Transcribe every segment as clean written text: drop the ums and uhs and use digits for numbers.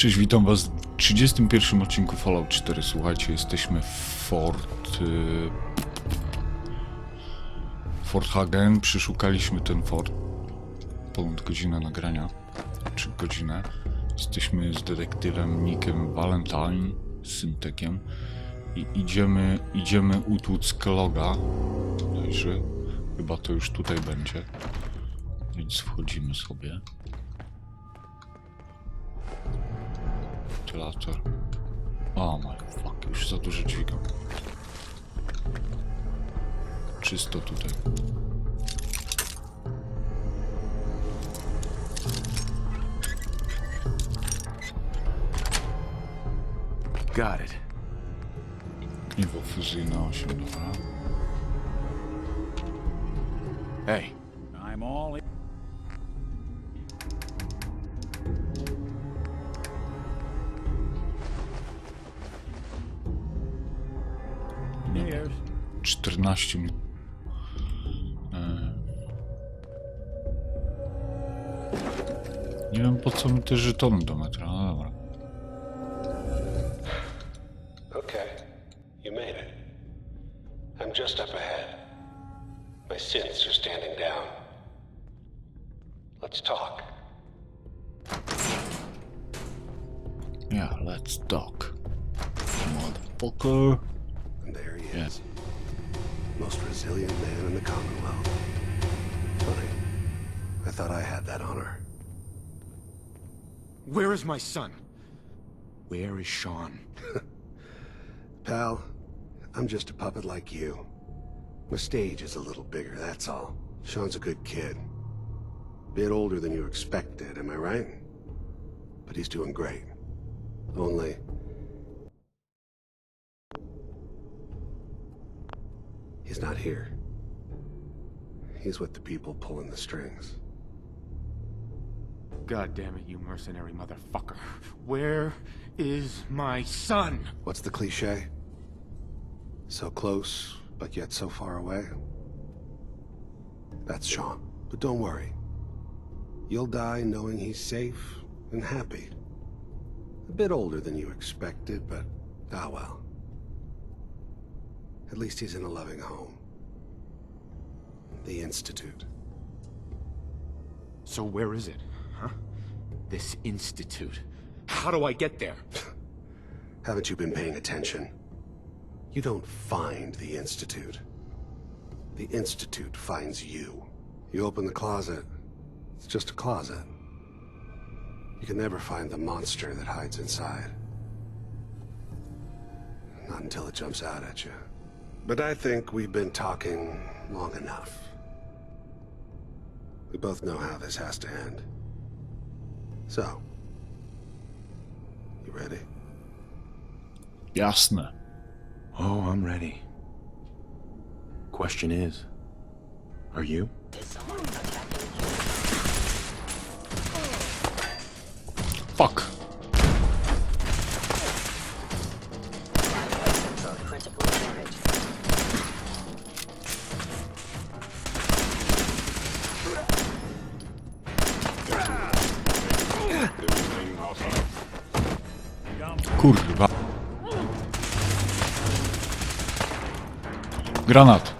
Cześć, witam was w 31 odcinku Fallout 4. Słuchajcie, jesteśmy w Fort Hagen. Przeszukaliśmy ten fort. Ponad godzinę nagrania. Czy godzinę. Jesteśmy z detektywem Nickiem Valentine, z Syntekiem. I idziemy utłuc Kloga. Bodajże. Chyba to już tutaj będzie. Więc wchodzimy sobie. Wentylator. Oh my fuck, już za dużo dźwigam. Czysto tutaj. Got it. Gniwo fuzyjne 8, dobra. Hey. I'm all in. Nie, 14 minut. Nie wiem, po co mi te żetony do metra, no dobra. Okay, you made it. I'm just up ahead. My synths are standing down. Let's talk. Yeah, let's talk. Motherfucker. And there he Yeah. is. Most resilient man in the Commonwealth. Funny. I thought I had that honor. Where is my son? Where is Sean? Pal, I'm just a puppet like you. My stage is a little bigger, that's all. Sean's a good kid. Bit older than you expected, am I right? But he's doing great. Only... he's not here. He's with the people pulling the strings. God damn it, you mercenary motherfucker. Where is my son? What's the cliche? So close, but yet so far away? That's Sean. But don't worry. You'll die knowing he's safe and happy. A bit older than you expected, but ah well. At least he's in a loving home. The Institute. So where is it, huh? This institute. How do I get there? Haven't you been paying attention? You don't find the Institute. The Institute finds you. You open the closet, it's just a closet. You can never find the monster that hides inside. Not until it jumps out at you. But I think we've been talking long enough. We both know how this has to end. So, you ready? Jasne. Oh, I'm ready. Question is, are you? Fuck. Kurwa. Granat.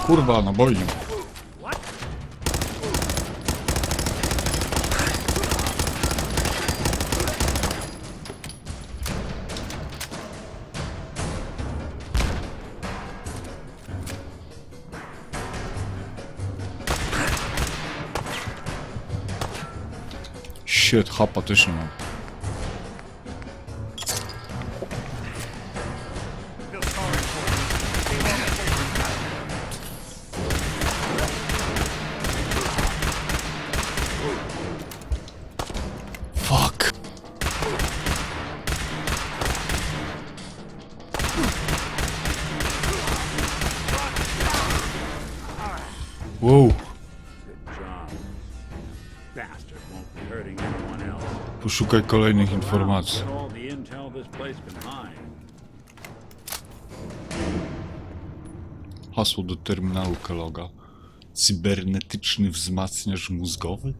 Kurwa, naboi. Shit, hapa też nie mam. Fuck. Wow. Bastard won't be hurting anyone else. Poszukaj kolejnych informacji. Get all the intel this place can hide. Hasło do terminału Kelloga. Cybernetyczny wzmacniacz mózgowy?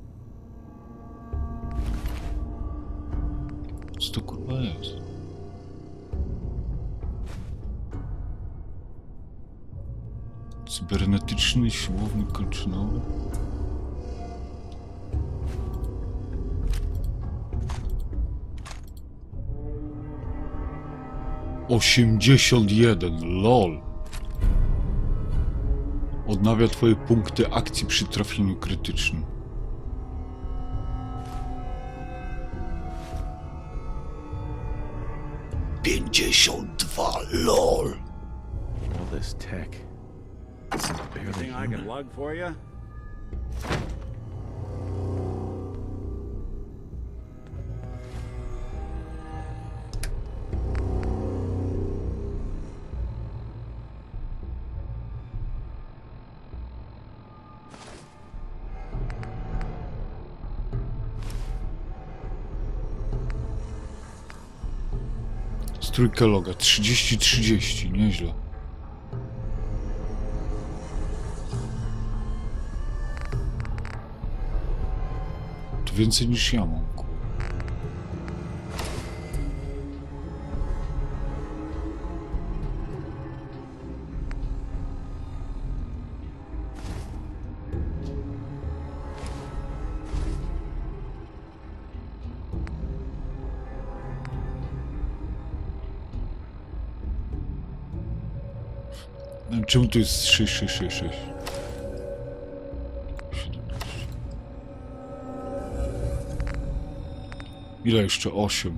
Co to kurwa jest? Cybernetyczny siłownik kończynowy? ...81, lol. Odnawia twoje punkty akcji przy trafieniu krytycznym. LOL. All this tech. Barely Anything I can human. lug for you? Strój Kelloga 30-30, nieźle. To więcej niż ja mam, kurwa. Czemu tu jest 6666? 17. Ile jeszcze? 8.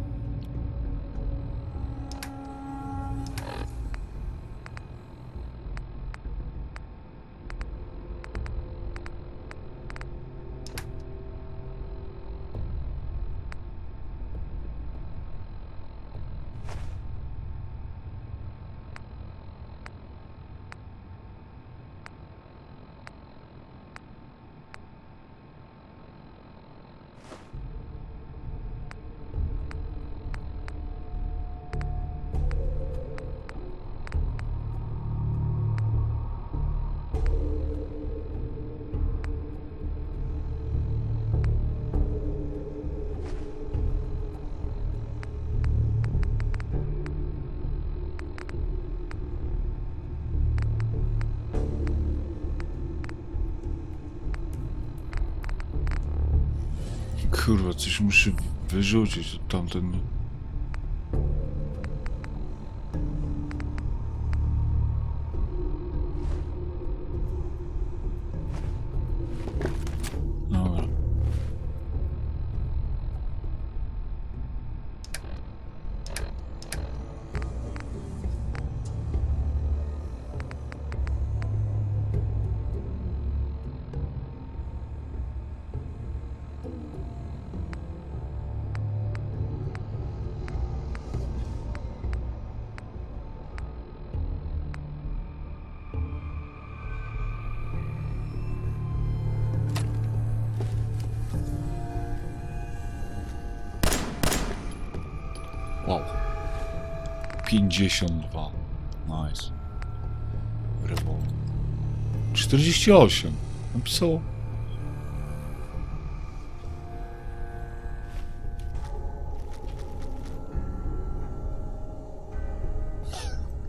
Kurwa, coś muszę wyrzucić od tamten. Dobra. Wow. 52. Nice. Rewolwer. 48. Napisało.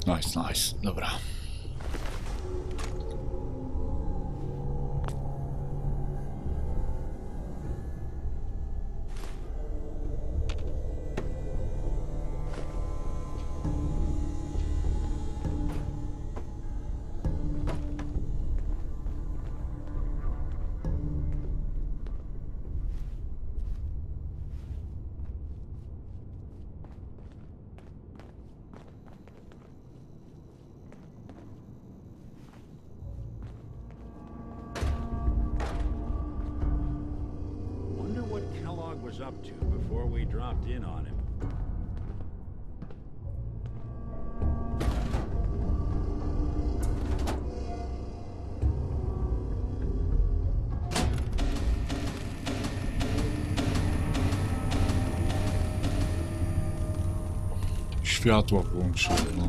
Nice, nice. Dobra. was up to before we dropped in on him. Światła włączyłem, no.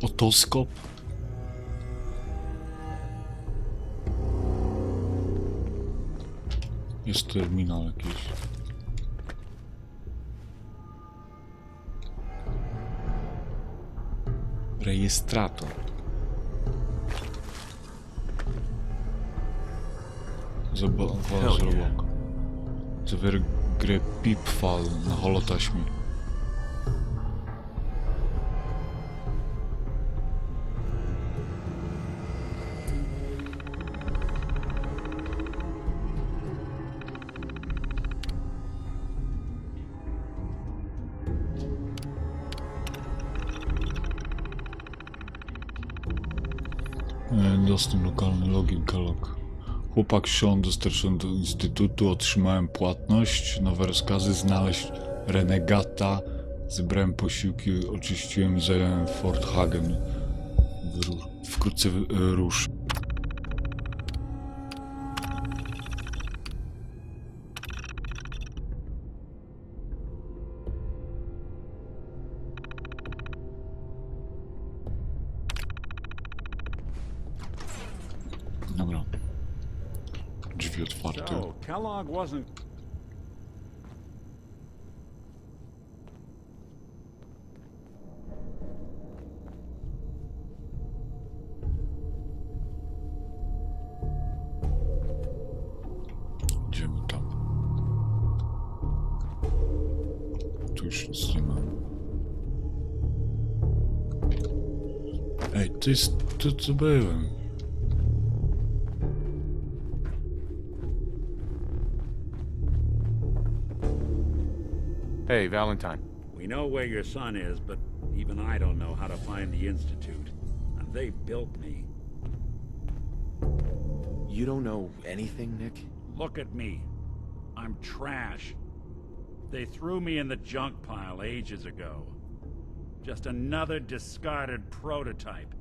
Otoskop? Jest terminal jakiś. Rejestrator. Zabawa z robaka. Zawiera grę Pipfall na holotaśmie. Dostęp lokalny, login, kalok. Chłopak Sean dostarczony do instytutu, otrzymałem płatność, nowe rozkazy, znaleźć renegata, zebrałem posiłki, oczyściłem i zająłem Fort Hagen. Wkrótce rusz. Dobra. Drzwi otwarte. So, Kellogg wasn't... Idziemy tam. Tu już nic nie ma. Ej, to jest to, co byłem. Hey, Valentine. We know where your son is, but even I don't know how to find the Institute. And they built me. You don't know anything, Nick? Look at me. I'm trash. They threw me in the junk pile ages ago. Just another discarded prototype.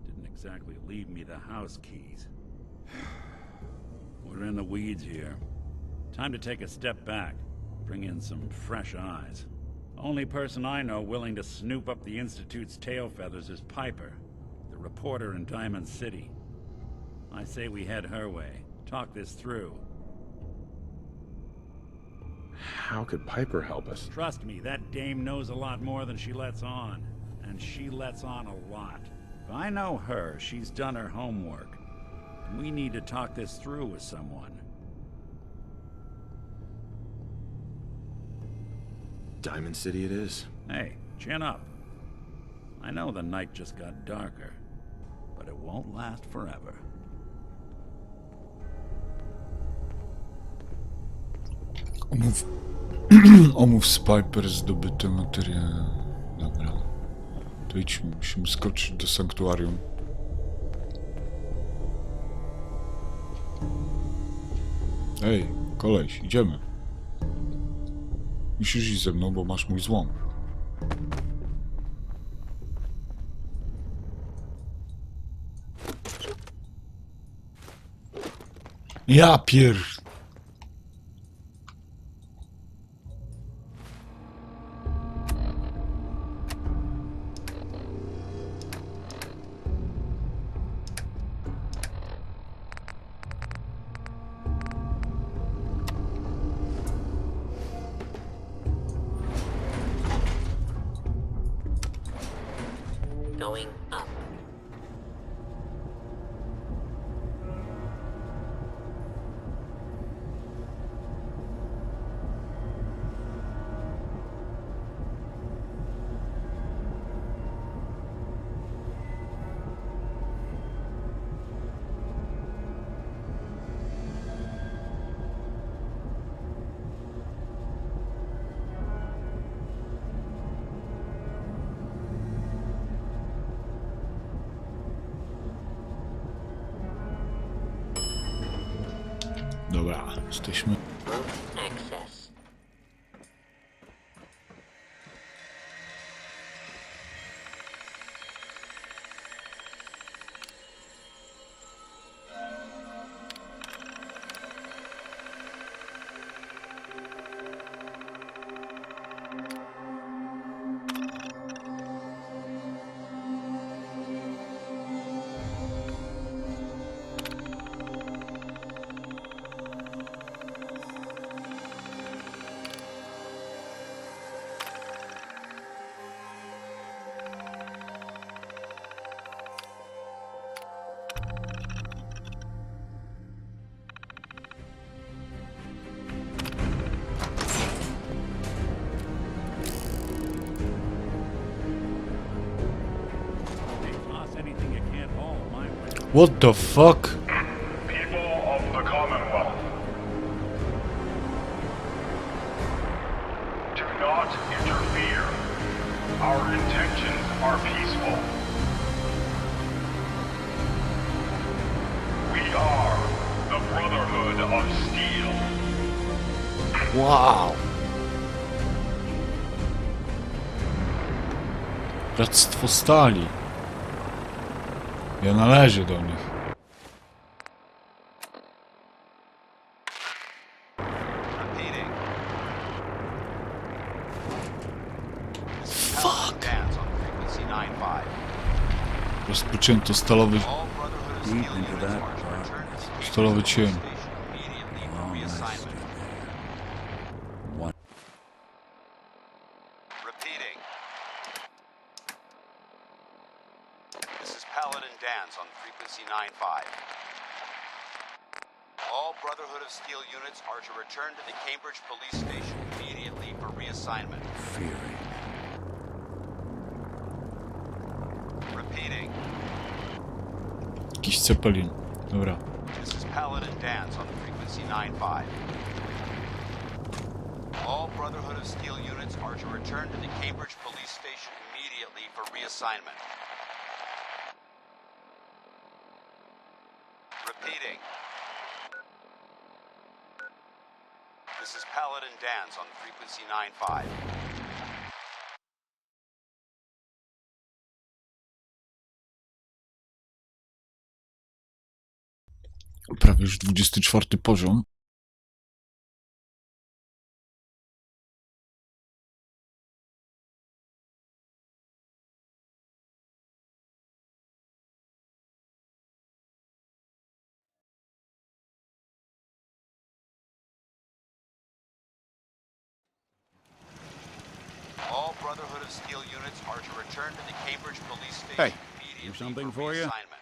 Didn't exactly leave me the house keys. We're in the weeds here. Time to take a step back. Bring in some fresh eyes. Only person I know willing to snoop up the Institute's tail feathers is Piper, the reporter in Diamond City. I say we head her way. Talk this through. How could Piper help us? Trust me, that dame knows a lot more than she lets on. And she lets on a lot. If I know her, she's done her homework. And we need to talk this through with someone. Diamond City it is. Hey, chin up. I know the night just got darker, but it won't last forever. Omów z Piper zdobyte materiały. Dobra. To idźmy, musimy skoczyć do sanktuarium. Ej, koleś, idziemy. Musisz iść ze mną, bo masz mój złom. Ja pier... Going up. Dobra, jesteśmy. Access. Hey, toss anything you can't haul my way. What the fuck? People of the Commonwealth, do not interfere. Our intentions are peaceful. We are the Brotherhood of Steel. Wow! Bractwo Stali. Ja należę do nich. Repeating. Fuck! Dance on frequency 9-5. Rozpoczęto stalowy, All Brotherhood of Deep Steel into units that are to return to the stalowy cień. station immediately for reassignment. One. Repeating. This is Paladin Dance on frequency 9-5. All Brotherhood of Steel units are to return to the Cambridge Police Station immediately for reassignment. Fury. Repeating. Jakiś cepelin. Dobra. This is Paladin Dance on frequency 9-5. All Brotherhood of Steel units are to return to the Cambridge Police Station immediately for reassignment. Repeating. This is Paladin Dance on frequency 9-5. Prawie już 24 poziom. All Brotherhood of Steel units are to return to the Cambridge Police Station Hey, immediately do something for for you? reassignment.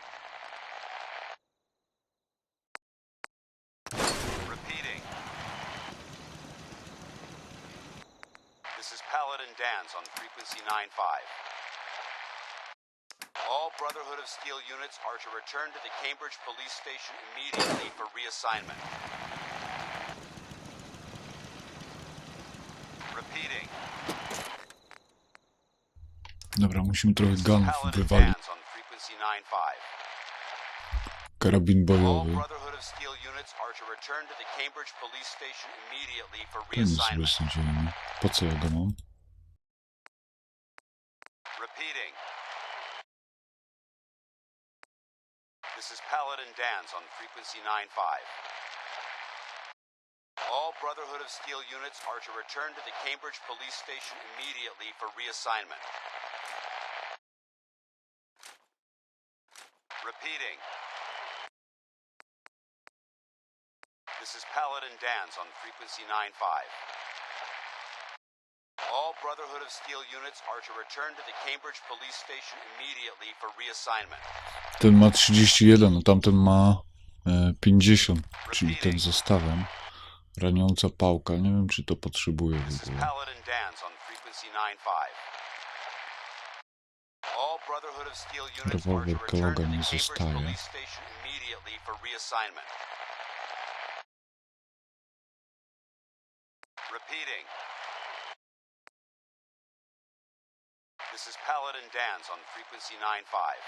Repeating. This is Paladin Dance on frequency 9-5. All Brotherhood of Steel units are to return to the Cambridge Police Station immediately for reassignment. Repeating. Dobra, musimy trochę This is gunów Paladin wywalić. Dance on frequency 9-5. Karabin All bojowy. Brotherhood of Steel units are to return to the Cambridge Police Station immediately for To nic sobie reassignment. sądzimy. Po co ja go mam? Repeating. This is Paladin Dance on frequency 9-5. All Brotherhood of Steel units are to return to the Cambridge Police Station immediately for reassignment. Repeating. This is Paladin Dance on frequency 9-5. All Brotherhood of Steel units are to return to the Cambridge Police Station immediately for reassignment. Ten ma 31, a tamten ma 50, czyli ten zostawiam. Raniąca pałka, nie wiem czy to potrzebuję This w is ogóle. Paladin Dance on frequency 9-5. All Brotherhood of Steel units are to Rewolwer return to Keloga the nie Cambridge zostaje. Police Station immediately for reassignment. Repeating. This is Paladin Dance on frequency 9-5.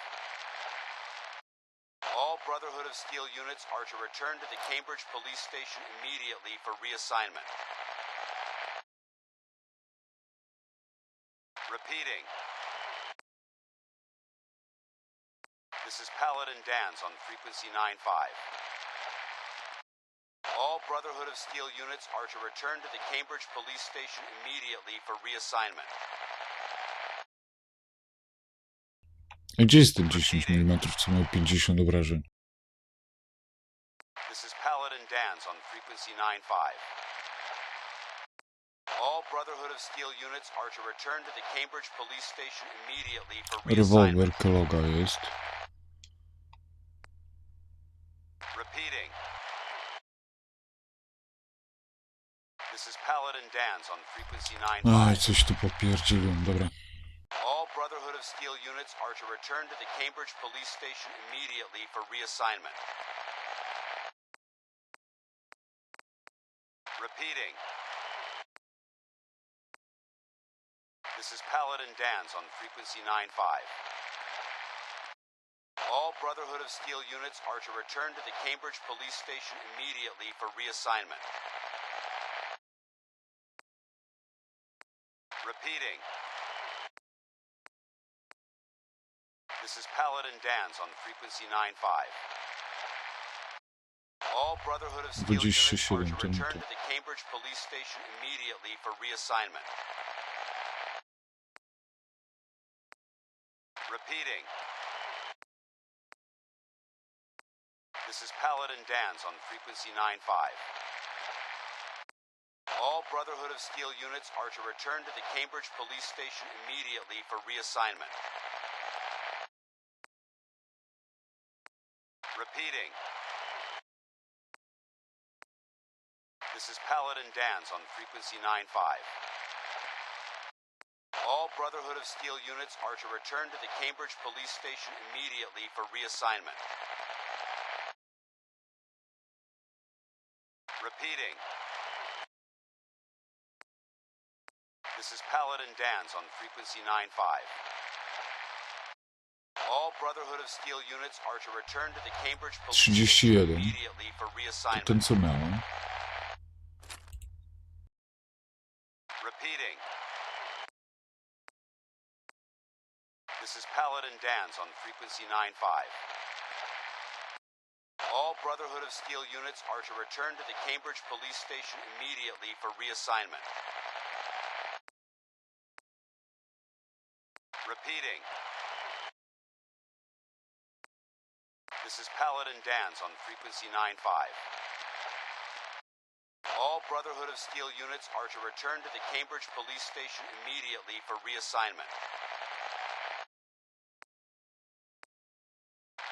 All Brotherhood of Steel units are to return to the Cambridge Police Station immediately for reassignment. Repeating. This is Paladin Dan's on frequency 9-5. All Brotherhood of Steel units are to return to the Cambridge Police Station immediately for reassignment. A gdzie jest ten 10 mm, co miał 50 obrażeń? This is Paladin Dan's on frequency 9-5. All Brotherhood of Steel units are to return to the Cambridge Police Station immediately for reassignment. Rewolwer Kelloga jest. Repeating. This is Paladin Dan's on frequency 9-5. Aj, coś tu popierdzieliłem, dobra. All Brotherhood of Steel units are to return to the Cambridge Police Station immediately for reassignment. Repeating. This is Paladin Dan's on frequency 9-5. All Brotherhood of Steel units are to return to the Cambridge Police Station immediately for reassignment. Repeating. This is Paladin Dan's on frequency 9-5. All Brotherhood of Steel units are 27 to return to. to the Cambridge Police Station immediately for reassignment. Repeating. This is Paladin Dan's on frequency 9-5. All Brotherhood of Steel units are to return to the Cambridge Police Station immediately for reassignment. Repeating. This is Paladin Dan's on frequency 9-5. All Brotherhood of Steel units are to return to the Cambridge Police Station immediately for reassignment. Repeating. This is Paladin Dan's on frequency 9-5. All Brotherhood of Steel units are to return to the Cambridge Police Station 31. immediately for To reassignment. ten, co miałem. Repeating. This is Paladin Dan's on frequency 9-5. All Brotherhood of Steel units are to return to the Cambridge Police Station immediately for reassignment. Repeating. This is Paladin Dan's on frequency 9-5. All Brotherhood of Steel units are to return to the Cambridge Police Station immediately for reassignment.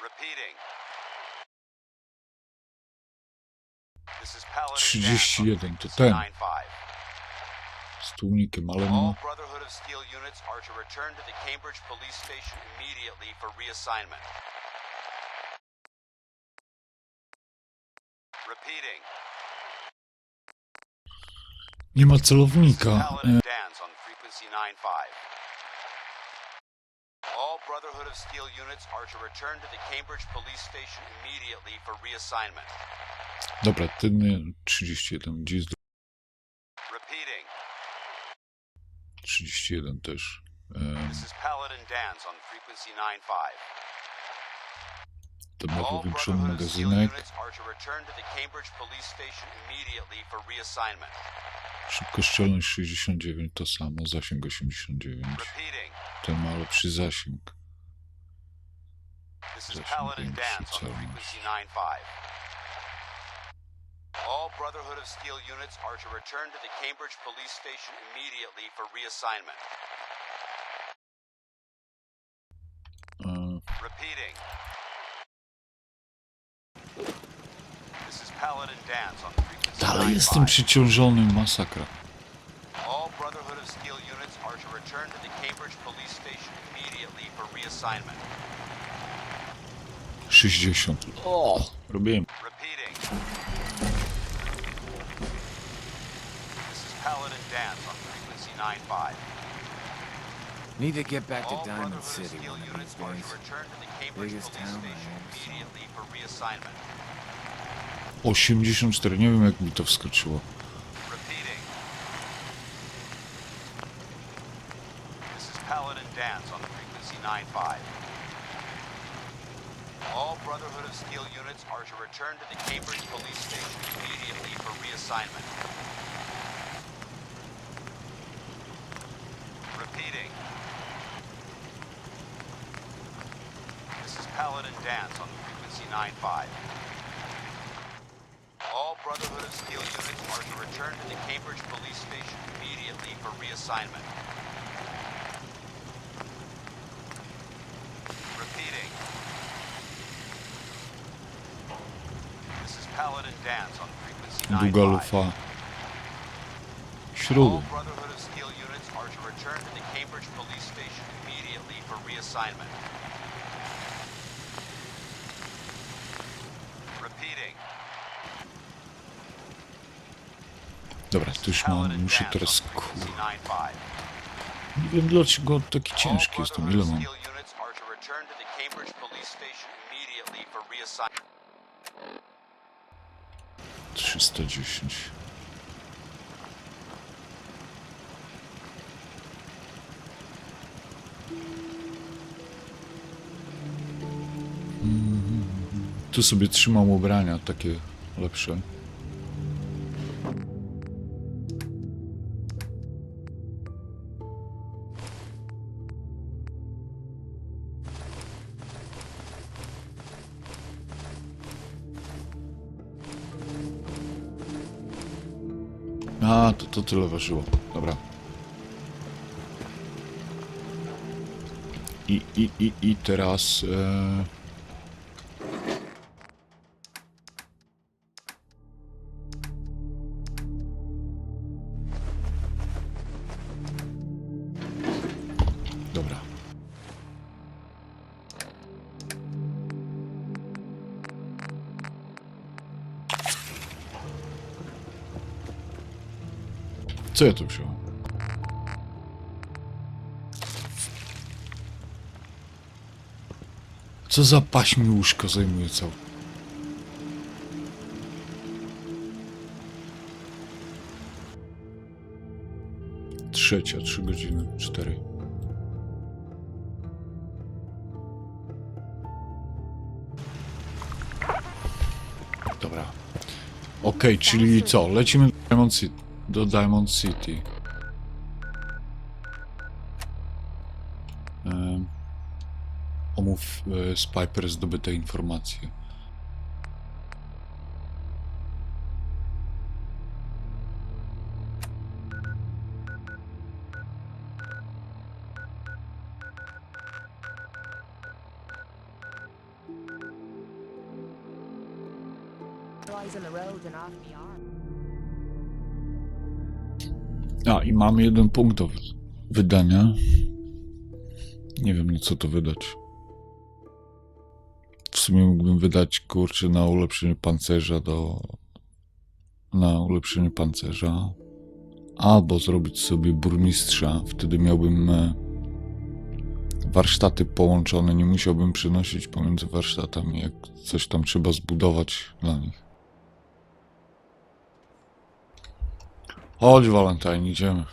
Repeating. This is Paladin Dan's on 31 to frequency ten. 9-5. Z tłumikiem, ale All no. Brotherhood of Steel units are to return to the Cambridge Police Station immediately for reassignment. Repeating. Nie ma This is celownika. Paladin Dan's on frequency 9-5. All Brotherhood of Steel units are to return to the Cambridge Police Station immediately for reassignment. Dobra, ten 31. Gdzie jest Repeating. 31 też? This is Paladin Dan's on frequency 9-5. To ma All powiększony Brotherhood of Steel magazynek. units are to return to the Cambridge Police Station immediately for reassignment. Szybkoszczelność 69 to samo, zasięg 89. Repeating. Ten ma lepszy zasięg. This is Zasięg Paladin większy, Dan's on celność. frequency 9-5. All Brotherhood of Steel units are to return to the Cambridge Police Station immediately for reassignment. Repeating. This is Paladin Dan's on frequency Dalej jestem 9-5. przyciążony, masakra. All Brotherhood of Steel units are to return to the Cambridge Police Station immediately for reassignment. 60. O! Robiłem. Repeating. This is Paladin Dan's on frequency 9-5. Need to get back to All Diamond Brotherhood of City Steel one of units these are days. to return to the Cambridge Biggest Police town I Station ever saw. immediately for reassignment. 84, nie wiem jak mi to wskoczyło. Repeating. This is Paladin Dance on frequency 9-5. All Brotherhood of Steel units are to return to the Cambridge Police Station immediately for reassignment. Repeating. This is Paladin Dance on frequency 9-5. All Brotherhood of Steel units are to return to the Cambridge Police Station immediately for reassignment. Repeating. This is Paladin Dance on frequency Długa 9-5. lufa. All Śruby. Brotherhood of Steel units are to return to the Cambridge Police Station immediately for reassignment. Repeating. Dobra, to już mam, Paladin muszę Dance teraz, on frequency kurwa. 9-5. Nie wiem dlaczego taki ciężki All jestem, Brotherhood ile of mam? Steel units are to return to the Cambridge Police Station immediately for reassignment. 310. Tu sobie trzymam ubrania takie lepsze. A, to tyle ważyło. Dobra. I teraz... Dobra. Co ja tu wziąłem? Co za paść mi łóżko zajmuje całe? Trzecia, 3 godziny, 4. Dobra. Okej, czyli co? Lecimy do Diamond City. Omów z Piper zdobyte informacje. A, i mamy 1 punkt do wydania. Nie wiem, na co to wydać. W sumie mógłbym wydać, kurczę, na ulepszenie pancerza na ulepszenie pancerza. Albo zrobić sobie burmistrza. Wtedy miałbym warsztaty połączone. Nie musiałbym przenosić pomiędzy warsztatami, jak coś tam trzeba zbudować dla nich. Chodź, Valentine, idziemy.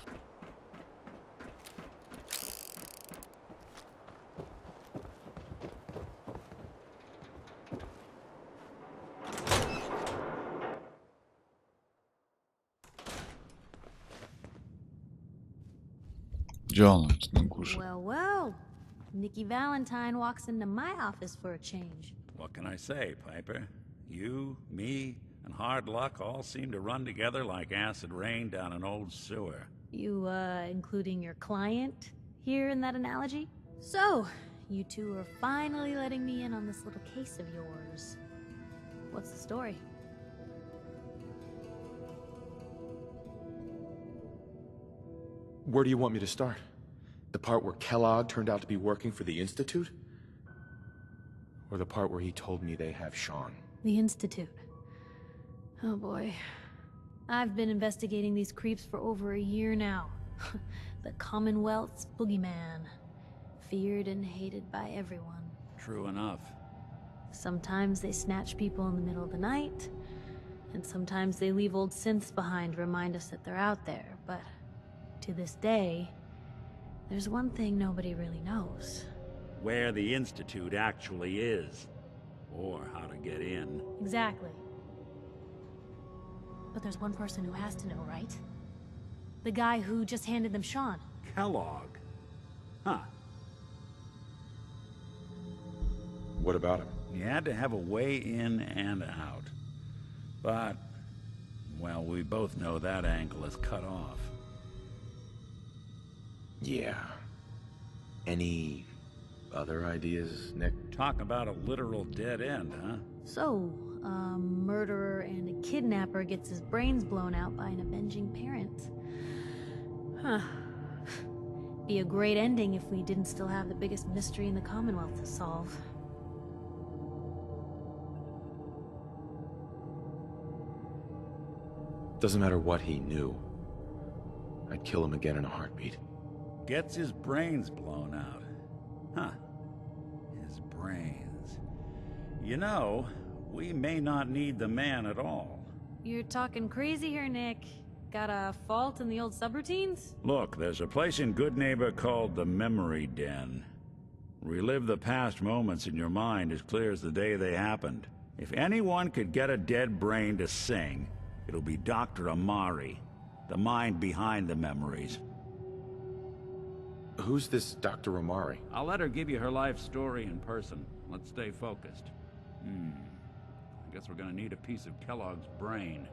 Gdzie ona jest na górze? Well, well. Nikki Valentine walks into my office for a change. What can I say, Piper? You, me, and hard luck all seem to run together like acid rain down an old sewer. You, including your client here in that analogy? So, you two are finally letting me in on this little case of yours. What's the story? Where do you want me to start? The part where Kellogg turned out to be working for the Institute? Or the part where he told me they have Sean? The Institute. Oh boy. I've been investigating these creeps for over a year now. The Commonwealth's boogeyman. feared and hated by everyone. True enough. Sometimes they snatch people in the middle of the night, and sometimes they leave old synths behind to remind us that they're out there, but to this day, there's one thing nobody really knows. Where the Institute actually is. Or how to get in. Exactly. But there's one person who has to know, right? The guy who just handed them Sean. Kellogg. Huh. What about him? He had to have a way in and out. But, well, we both know that angle is cut off. Yeah. Any other ideas, Nick? Talk about a literal dead end, huh? So, a murderer and a kidnapper gets his brains blown out by an avenging parent. Huh. Be a great ending if we didn't still have the biggest mystery in the Commonwealth to solve. Doesn't matter what he knew. I'd kill him again in a heartbeat. Gets his brains blown out. Huh. His brains. You know, we may not need the man at all. You're talking crazy here, Nick. Got a fault in the old subroutines? Look, there's a place in Good Neighbor called the Memory Den. Relive the past moments in your mind as clear as the day they happened. If anyone could get a dead brain to sing, it'll be Dr. Amari, the mind behind the memories. Who's this Dr. Amari? I'll let her give you her life story in person. Let's stay focused. I guess we're gonna need a piece of Kellogg's brain.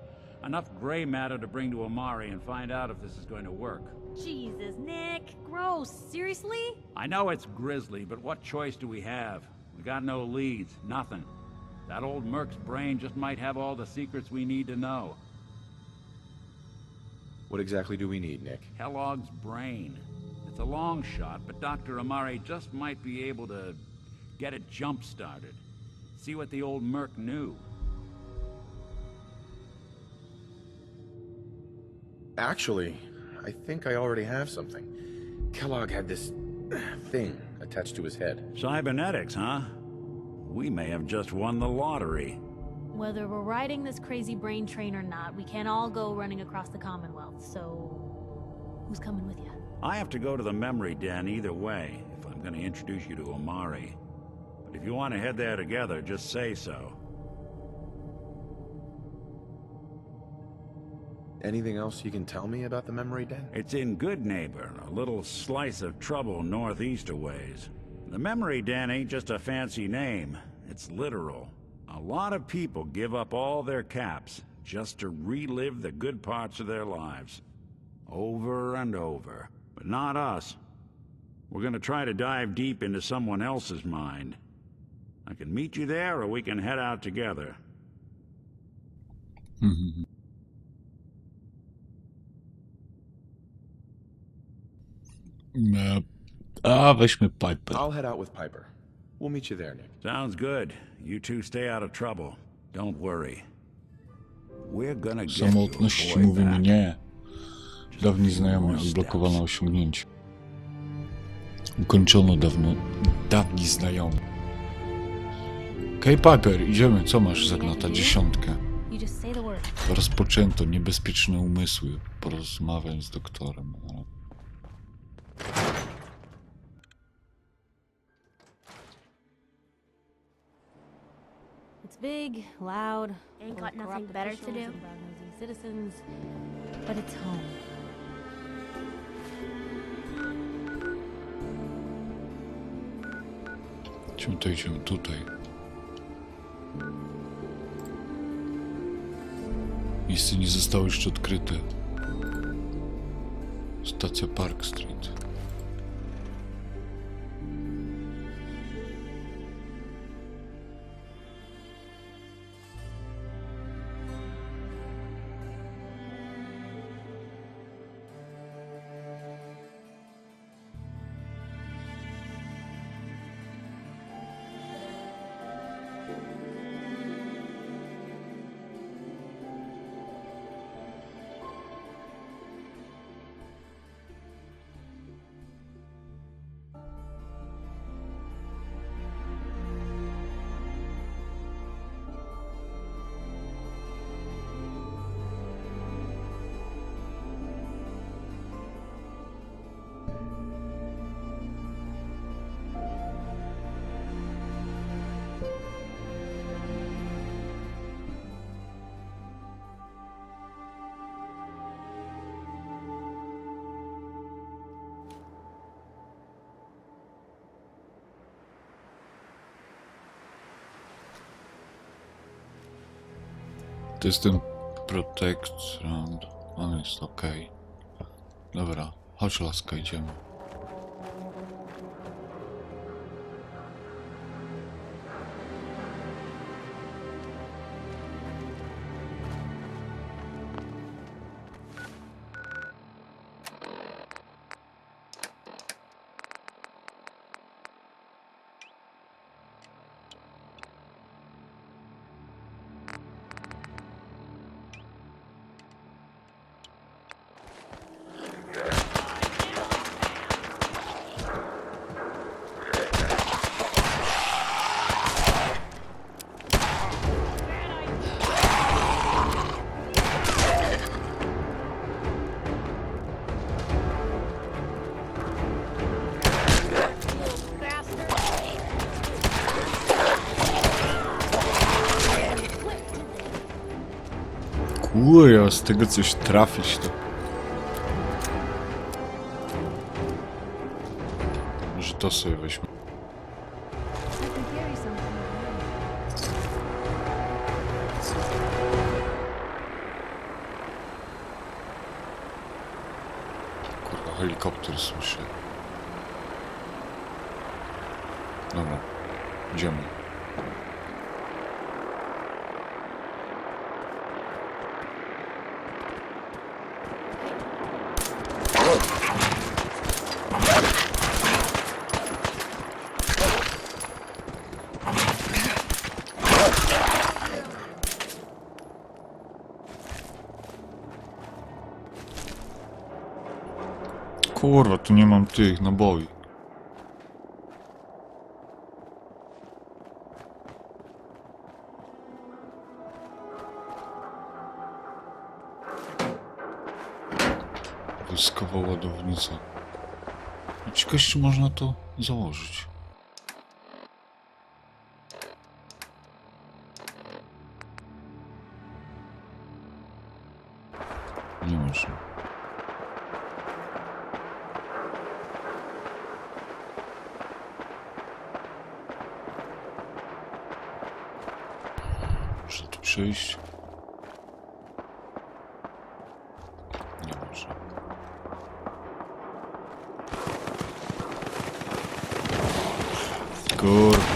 Enough gray matter to bring to Amari and find out if this is going to work. Jesus, Nick. Gross. Seriously? I know it's grisly, but what choice do we have? We got no leads, nothing. That old Merc's brain just might have all the secrets we need to know. What exactly do we need, Nick? Kellogg's brain. It's a long shot, but Dr. Amari just might be able to get it jump-started. See what the old Merc knew. Actually, I think I already have something. Kellogg had this thing attached to his head. Cybernetics, huh? We may have just won the lottery. Whether we're riding this crazy brain train or not, we can't all go running across the Commonwealth, so... who's coming with you? I have to go to the Memory Den either way, if I'm gonna introduce you to Amari. But if you want to head there together, just say so. Anything else you can tell me about the Memory Den? It's in Good Neighbor, a little slice of trouble northeast a ways. The Memory Den ain't just a fancy name, it's literal. A lot of people give up all their caps just to relive the good parts of their lives. Over and over. But not us. We're gonna try to dive deep into someone else's mind. I can meet you there, or we can head out together. Weźmy Piper. I'll head out with Piper. We'll meet you there, Nick. Sounds good. You two stay out of trouble. Don't worry. We're gonna get you a Samotności boy mówimy back. nie. Dawni znajomi, odblokowano osiągnięcie. Ukończono dawni znajomi. Okej, Piper, idziemy. Co masz za gnata? 10. You just say the word. Rozpoczęto niebezpieczne umysły. Porozmawiam z doktorem. It's big, loud, Ain't full of got nothing corrupt better to officials do. and bad-nosing citizens, but it's home. Idziemy tutaj. Miejsce nie zostało jeszcze odkryte. Stacja Park Street. To jest ten Protectrand. On jest ok. Dobra, chodź laska, idziemy. Kurwa, z tego coś trafić to. Może to sobie weźmy. I can carry something. Kurwa, helikopter słyszę. Dobra, idziemy. Kurwa, tu nie mam tych naboi. Wojskowa ładownica. Ciekawe, czy można to założyć. Nie można. Można tu przejść? Nie można. Kurwa.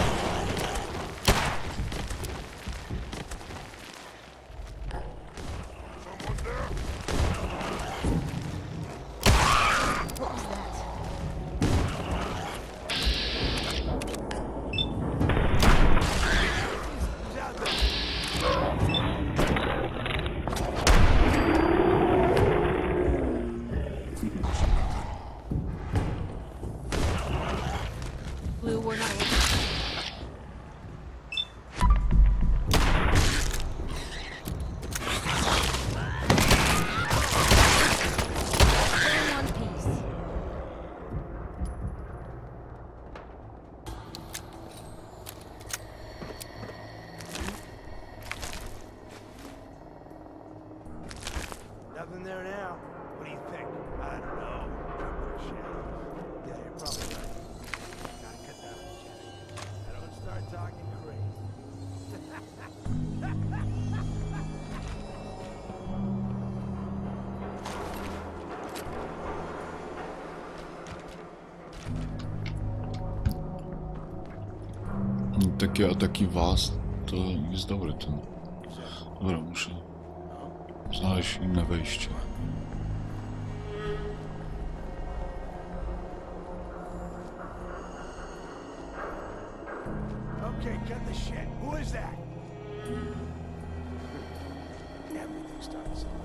Blue, we're not. We're in one piece. Nothing there now. What do you think? I don't know. Yeah, you're probably right. Gotta cut down on the chatting. I don't start talking crazy. Takie ataki was to jest dobry ten. Dobra, muszę znaleźć inne wejście. Okay, cut the shit. Who is that? Everything starts with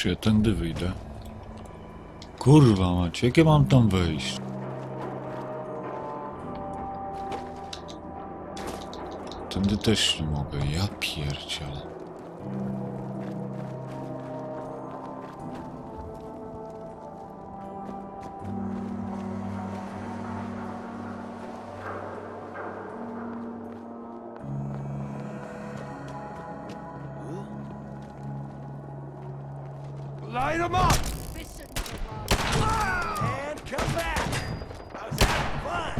Czy ja tędy wyjdę? Kurwa macie, jakie mam tam wejść? Tędy też nie mogę, ja pierdzielę. Light 'em up! And come back! I was having fun!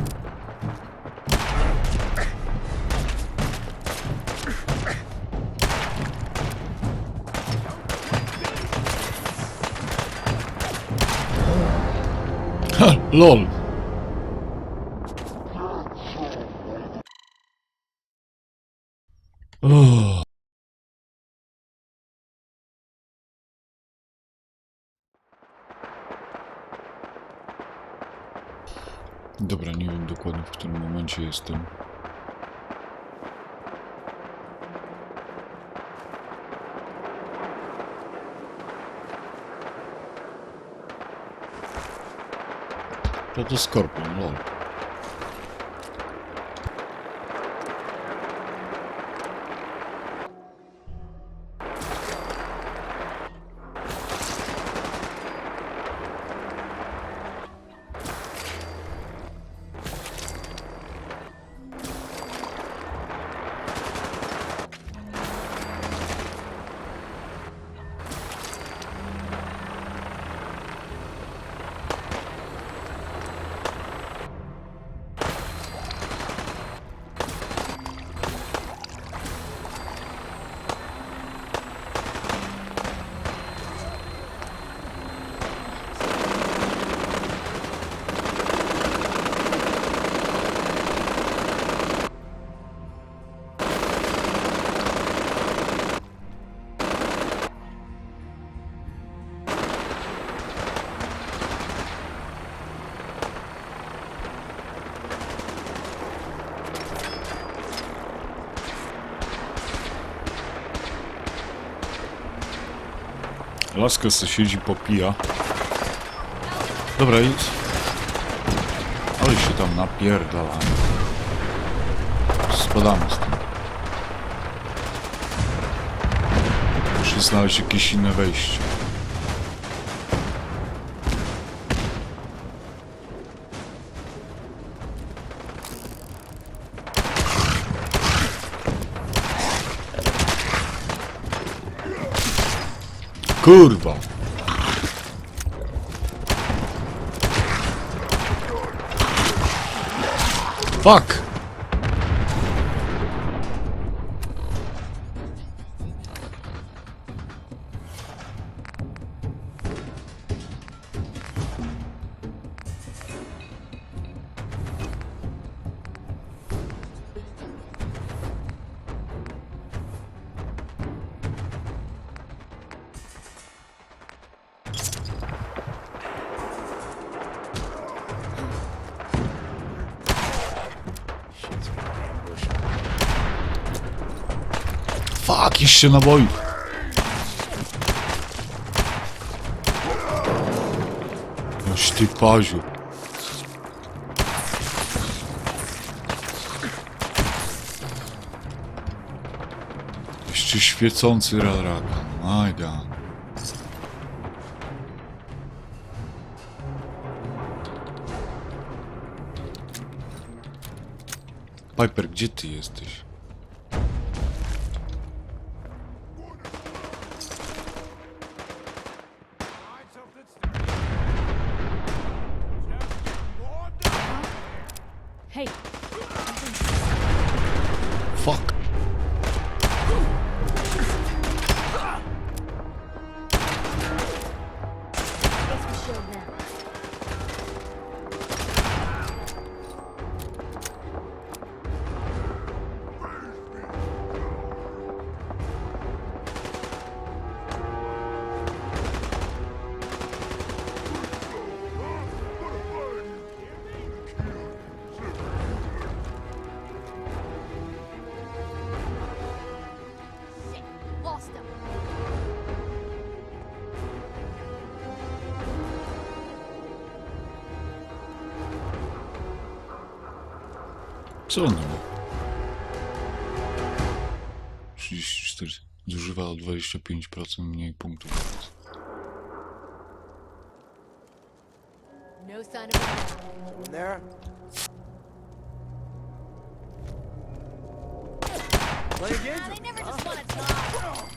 Ha, lol. Oh. Dobra, nie wiem dokładnie w którym momencie jestem. To Skorpion, lol. Laska se siedzi, popija. Dobra, idź. Ale się tam napierdala. Spadamy z tym. Muszę znaleźć jakieś inne wejście. Kurwa! Fuck! Fuck, jeszcze naboi. Noś ty paziu. Jeszcze świecący radragan. My god. Piper, gdzie ty jesteś? Hey, Fuck. guess we showed them. Co ono ma? 34. Zużywa o 25% mniej punktów. No sign of life. There? Play again? They never just want to talk.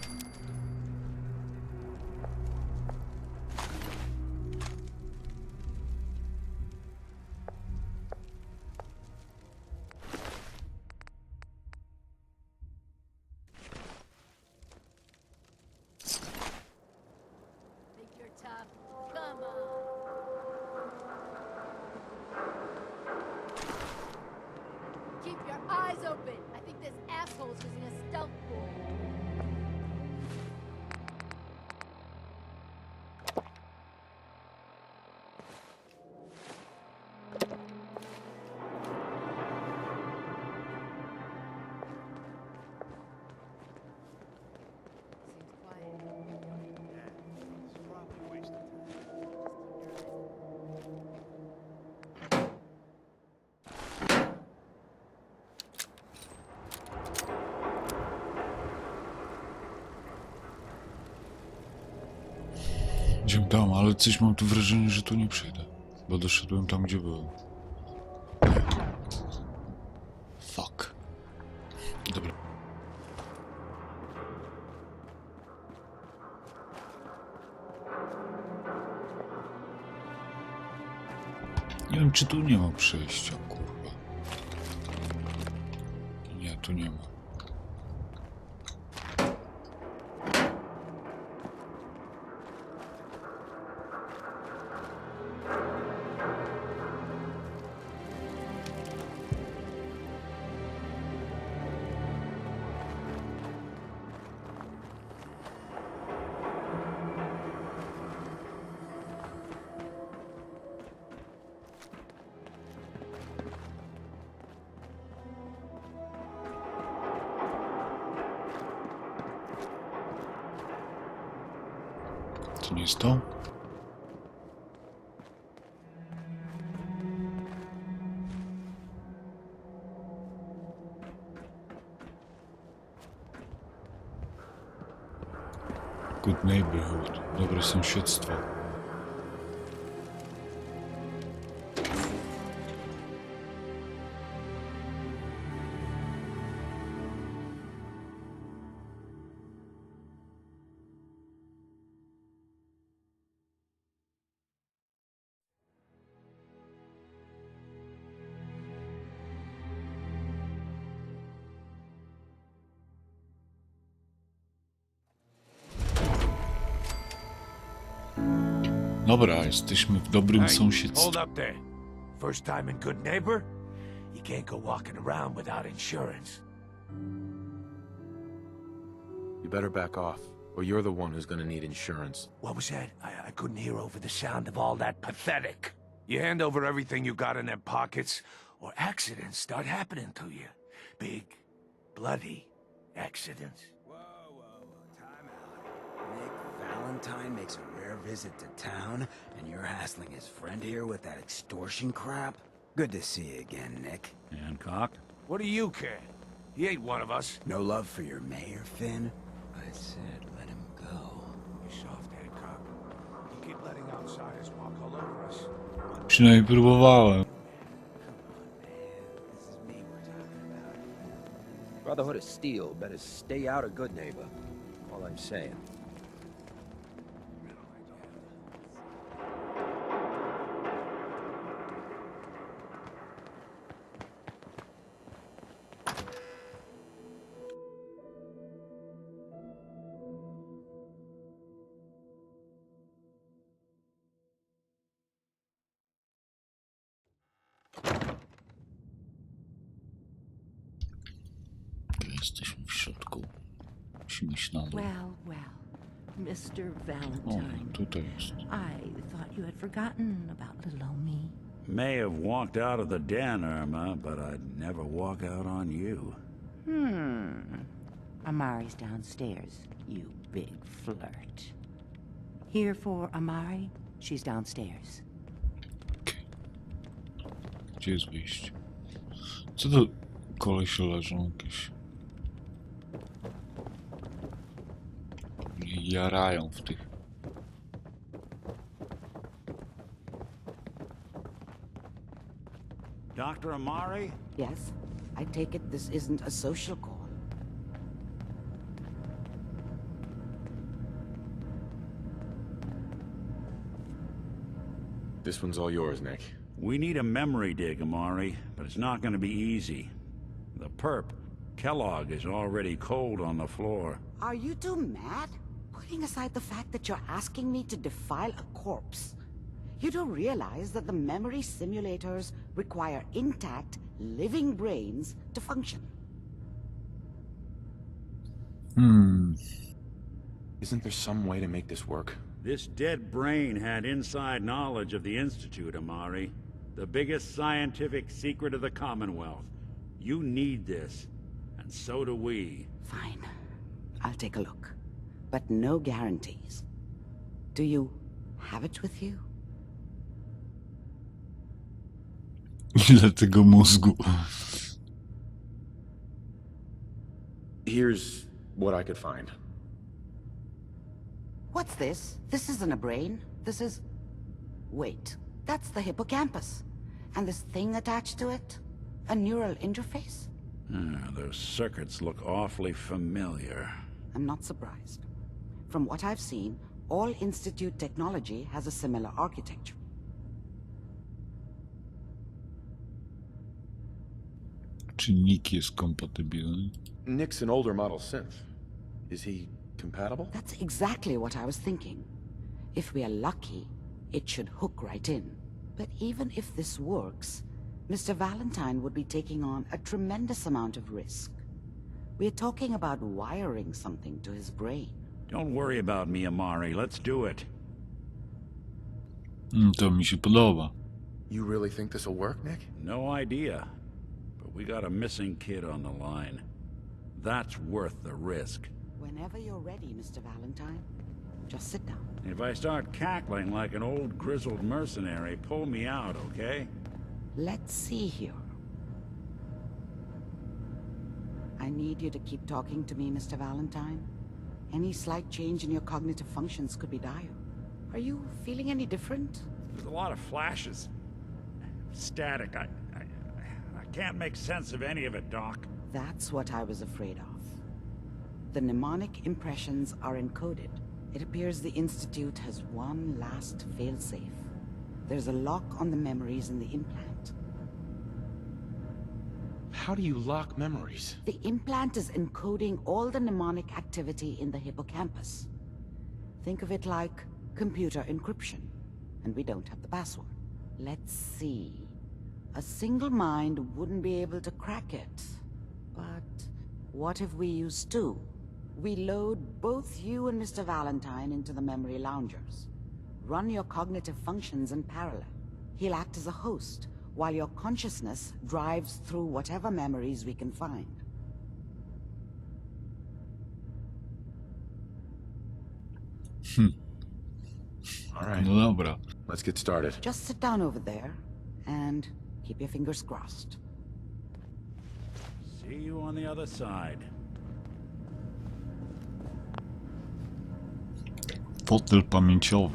Think you're tough? Come on. Keep your eyes open. I think this asshole's using a stealth pool. Seems quiet. It's probably wasted time. Idziemy tam, ale coś mam tu wrażenie, że tu nie przyjdę. Bo doszedłem tam, gdzie byłem. Fuck. Dobra. Nie wiem, czy tu nie ma przejścia, kurwa. Nie, tu nie ma. To nie jest to? Good neighborhood. Dobre sąsiedztwo. Dobra, jesteśmy w dobrym Hey, sąsiedztwie. hold up there. First time in Good Neighbor? You can't go walking around without insurance. You better back off, or you're the one who's gonna need insurance. What was that? I couldn't hear over the sound of all that pathetic. You hand over everything you got in them pockets, or accidents start happening to you. Big, bloody accidents. Time out. Nick Valentine makes a rare visit to town, and you're hassling his friend here with that extortion crap? Good to see you again, Nick. Hancock? What do you care? He ain't one of us. No love for your mayor, Finn? I said let him go. You soft, Hancock. You keep letting outsiders walk all over us. Przynajmniej próbowałem. This is me we're talking about. Brotherhood of Steel better stay out of Good Neighbor. All I'm saying. Jesteśmy w środku. Musimy iść na dół. Well, Mr. O, Valentine. tutaj jest. I thought you had forgotten about little old me. May have walked out of the den, Irma, but I'd never walk out on you. Amari's downstairs, you big flirt. Here for Amari? She's downstairs. Gdzie jest wyjście? Co to kolesie leżą jakieś? Jarają w tych. Dr. Amari? Yes? I take it this isn't a social call. This one's all yours, Nick. We need a memory dig, Amari, but it's not gonna be easy. The perp, Kellogg, is already cold on the floor. Are you two mad? Putting aside the fact that you're asking me to defile a corpse, you do realize that the memory simulators require intact, living brains to function. Isn't there some way to make this work? This dead brain had inside knowledge of the Institute, Amari. The biggest scientific secret of the Commonwealth. You need this, and so do we. Fine. I'll take a look. But no guarantees. Do you have it with you? Ile tego mózgu. Here's what I could find. What's this? This isn't a brain. This is... Wait. That's the hippocampus. And this thing attached to it? A neural interface? Those circuits look awfully familiar. I'm not surprised. From what I've seen, all Institute technology has a similar architecture. Czy Nick jest kompatybilny? Nick's an older model synth. Is he compatible? That's exactly what I was thinking. If we are lucky, it should hook right in. But even if this works, Mr. Valentine would be taking on a tremendous amount of risk. We're talking about wiring something to his brain. Don't worry about me, Amari. Let's do it. To mi się podoba. You really think this'll work, Nick? No idea. But we got a missing kid on the line. That's worth the risk. Whenever you're ready, Mr. Valentine, just sit down. If I start cackling like an old grizzled mercenary, pull me out, okay? Let's see here. I need you to keep talking to me, Mr. Valentine. Any slight change in your cognitive functions could be dire. Are you feeling any different? There's a lot of flashes. Static. I can't make sense of any of it, Doc. That's what I was afraid of. The mnemonic impressions are encoded. It appears the Institute has one last failsafe. There's a lock on the memories in the implant. How do you lock memories? The implant is encoding all the mnemonic activity in the hippocampus. Think of it like computer encryption, and we don't have the password. Let's see. A single mind wouldn't be able to crack it. But what if we use two? We load both you and Mr. Valentine into the memory loungers. Run your cognitive functions in parallel. He'll act as a host, while your consciousness drives through whatever memories we can find. All right. No dobra. Let's get started. Just sit down over there, and keep your fingers crossed. See you on the other side. Fotel pamięciowy.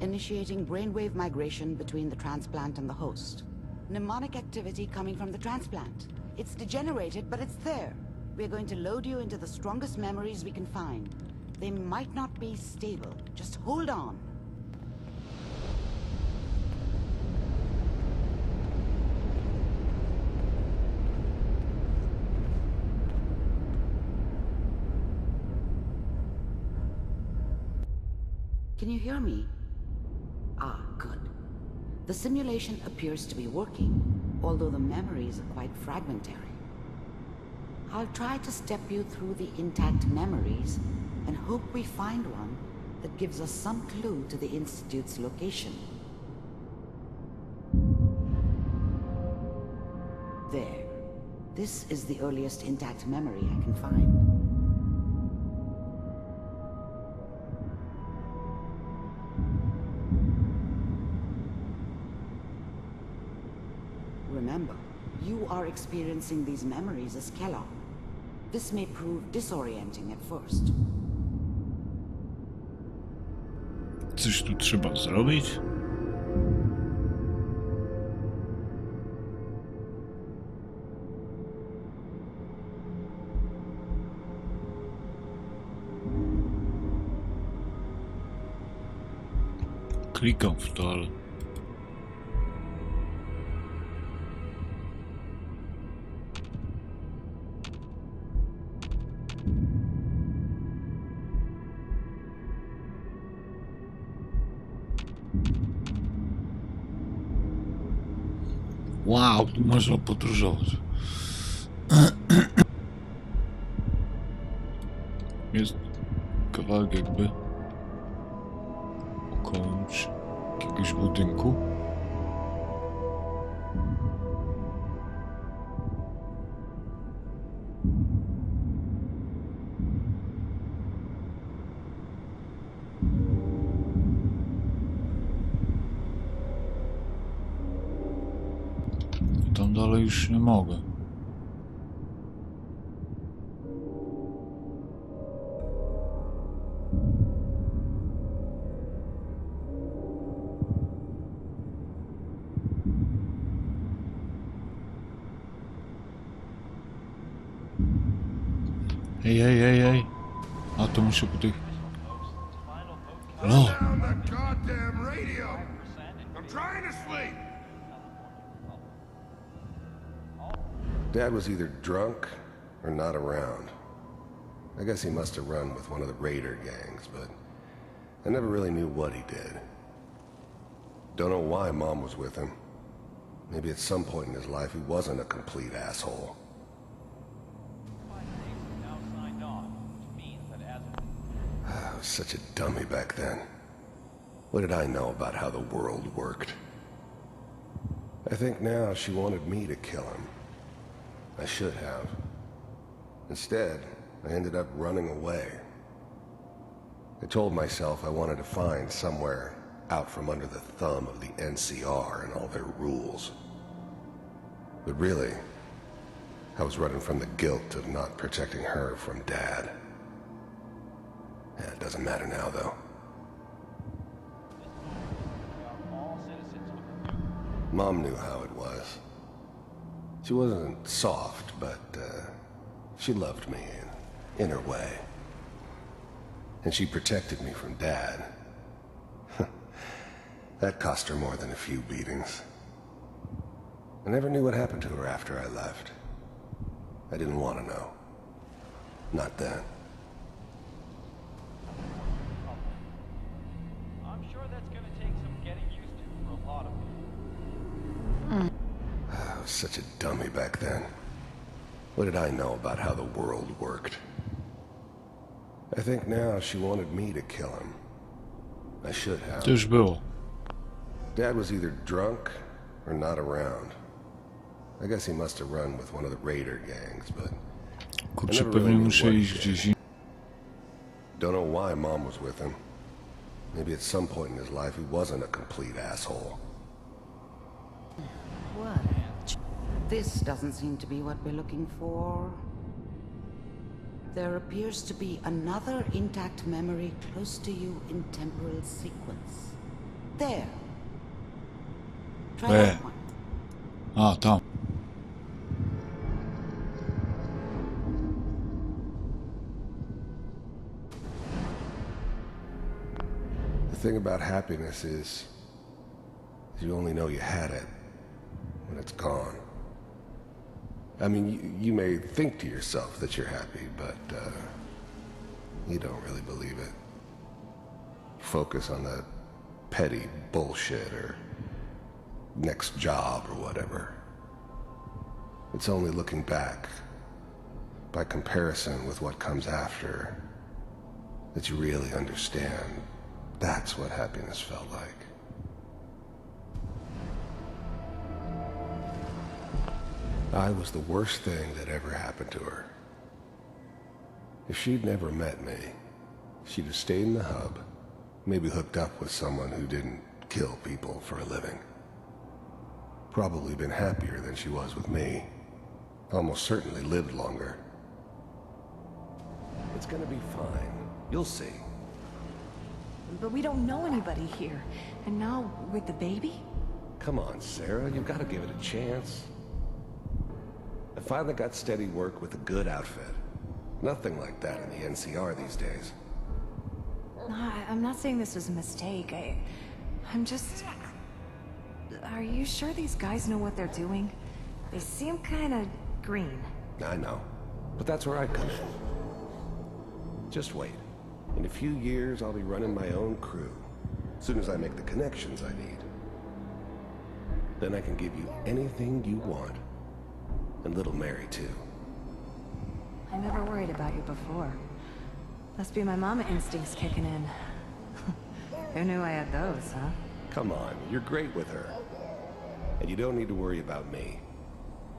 Initiating brainwave migration between the transplant and the host. Mnemonic activity coming from the transplant. It's degenerated, but it's there. We're going to load you into the strongest memories we can find. They might not be stable. Just hold on. Can you hear me? Ah, good. The simulation appears to be working, although the memories are quite fragmentary. I'll try to step you through the intact memories and hope we find one that gives us some clue to the Institute's location. There. This is the earliest intact memory I can find. Remember, you are experiencing these memories as Kellogg. This may prove disorienting at first. Coś tu trzeba zrobić? Klikam w to, ale... Wow, tu można podróżować. Jest kawałek jakby około jakiegoś budynku. Tam dalej już nie mogę. Ej. A to muszę po tych... No. Dad was either drunk or not around. I guess he must have run with one of the raider gangs, but I never really knew what he did. Don't know why Mom was with him. Maybe at some point in his life he wasn't a complete asshole. I was such a dummy back then. What did I know about how the world worked? I think now she wanted me to kill him. I should have. Instead, I ended up running away. I told myself I wanted to find somewhere out from under the thumb of the NCR and all their rules. But really, I was running from the guilt of not protecting her from Dad. Yeah, it doesn't matter now, though. Mom knew how it was. She wasn't soft, but she loved me in her way. And she protected me from Dad. That cost her more than a few beatings. I never knew what happened to her after I left. I didn't want to know. Not then. I'm sure that's gonna take some getting used to for a lot of people. I was such a dummy back then. What did I know about how the world worked? I think now she wanted me to kill him. I should have. To już było. Dad was either drunk or not around. I guess he must have run with one of the raider gangs, but Kurczę, pewnie muszę iść gdzieś. Don't know why Mom was with him. Maybe at some point in his life he wasn't a complete asshole. What? This doesn't seem to be what we're looking for. There appears to be another intact memory close to you in temporal sequence. There. Try that one. A, tam. The thing about happiness is you only know you had it when it's gone. I mean, you may think to yourself that you're happy, but you don't really believe it. Focus on that petty bullshit or next job or whatever. It's only looking back, by comparison with what comes after, that you really understand that's what happiness felt like. I was the worst thing that ever happened to her. If she'd never met me, she'd have stayed in the hub, maybe hooked up with someone who didn't kill people for a living. Probably been happier than she was with me. Almost certainly lived longer. It's gonna be fine. You'll see. But we don't know anybody here. And now, with the baby? Come on, Sarah, you've got to give it a chance. I finally got steady work with a good outfit. Nothing like that in the NCR these days. No, I'm not saying this was a mistake. I'm just... Are you sure these guys know what they're doing? They seem kinda green. I know, but that's where I come in. Just wait. In a few years, I'll be running my own crew. As soon as I make the connections I need. Then I can give you anything you want. And little Mary, too. I never worried about you before. Must be my mama instincts kicking in. Who knew I had those, huh? Come on, you're great with her. And you don't need to worry about me.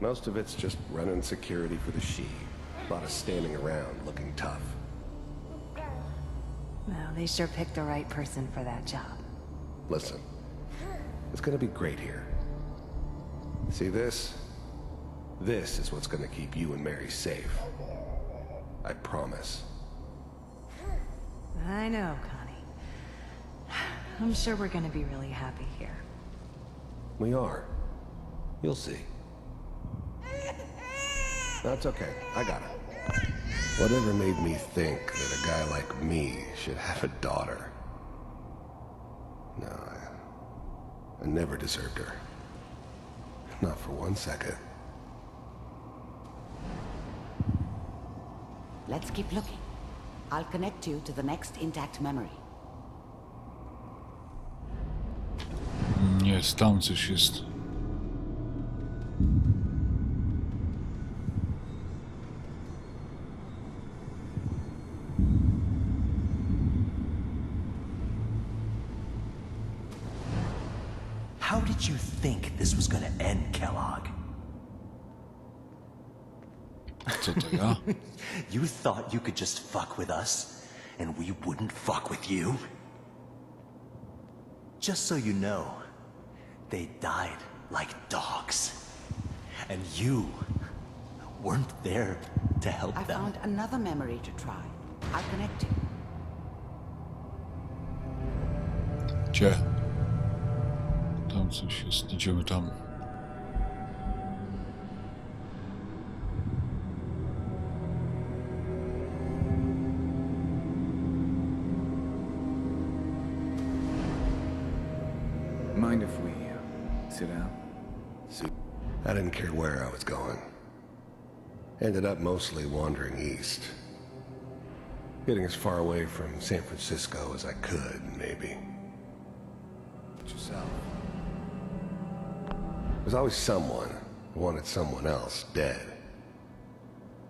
Most of it's just running security for the she. A lot of standing around looking tough. Well, they sure picked the right person for that job. Listen, it's gonna be great here. See this? This is what's gonna keep you and Mary safe. I promise. I know, Connie. I'm sure we're gonna be really happy here. We are. You'll see. That's okay. I got it. Whatever made me think that a guy like me should have a daughter? No, I never deserved her. Not for 1 second. Let's keep looking. I'll connect you to the next intact memory. Jest, tam coś jest. How did you think this was gonna end, Kellogg? Co to ja? You thought you could just fuck with us, and we wouldn't fuck with you? Just so you know, they died like dogs. And you weren't there to help I them. found another memory to try. I'll connect you. Gdzie? Tam coś jest, idziemy tam. Mind if we sit down? I didn't care where I was going. Ended up mostly wandering east. Getting as far away from San Francisco as I could, maybe. Yourself. There's always someone who wanted someone else dead.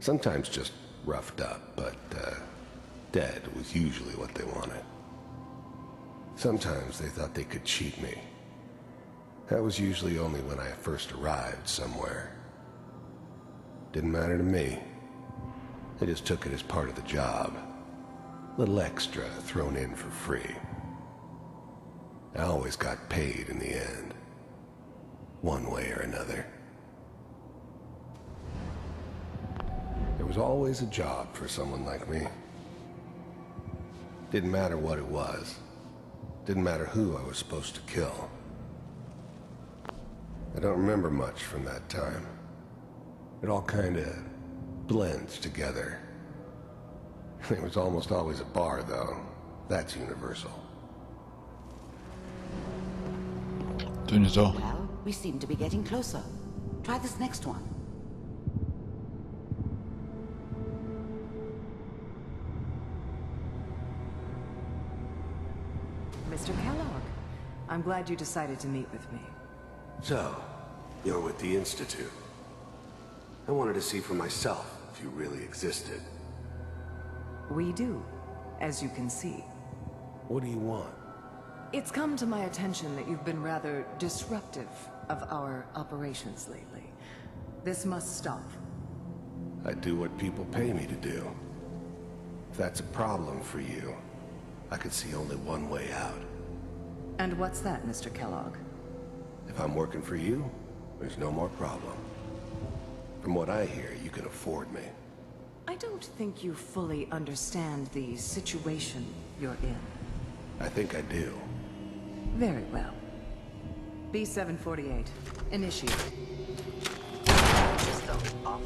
Sometimes just roughed up, but dead was usually what they wanted. Sometimes they thought they could cheat me. That was usually only when I first arrived somewhere. Didn't matter to me. They just took it as part of the job. Little extra thrown in for free. I always got paid in the end. One way or another. There was always a job for someone like me. Didn't matter what it was. Didn't matter who I was supposed to kill. I don't remember much from that time. It all kinda blends together. There was almost always a bar, though. That's universal. To nie to. Well, we seem to be getting closer. Try this next one. Mr. Kellogg, I'm glad you decided to meet with me. So, you're with the Institute. I wanted to see for myself if you really existed. We do, as you can see. What do you want? It's come to my attention that you've been rather disruptive of our operations lately. This must stop. I do what people pay me to do. If that's a problem for you, I could see only one way out. And what's that, Mr. Kellogg? If I'm working for you, there's no more problem. From what I hear, you can afford me. I don't think you fully understand the situation you're in. I think I do. Very well. B-748, initiate. System off.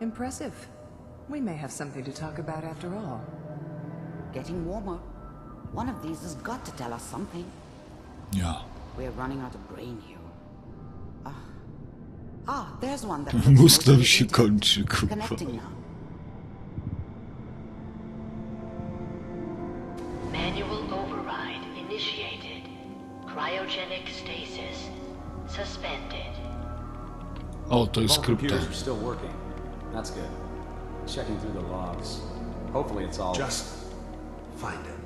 Impressive. We may have something to talk about after all. Getting warmer. One of these has got to tell us something. Ja. We're running out of grain here. There's one that Mózg nam się kończy, kurwa. connecting now. Manual override initiated. Cryogenic stasis suspended. O, to jest All krypta. computers are still working. That's good. Checking through the logs. Hopefully it's all... Just find it.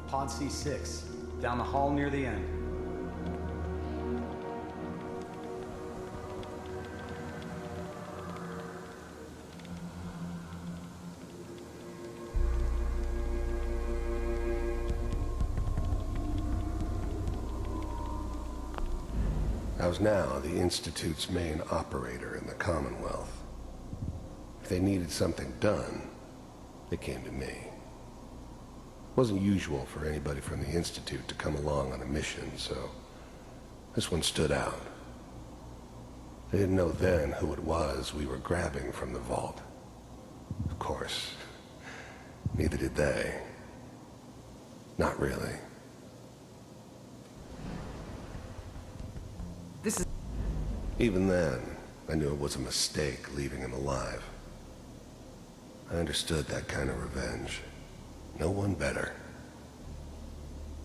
Pod C6. Down the hall near the end. I was now the Institute's main operator in the Commonwealth. If they needed something done, they came to me. It wasn't usual for anybody from the Institute to come along on a mission, so this one stood out. They didn't know then who it was we were grabbing from the vault. Of course, neither did they. Not really. This is... Even then, I knew it was a mistake leaving him alive. I understood that kind of revenge. No one better.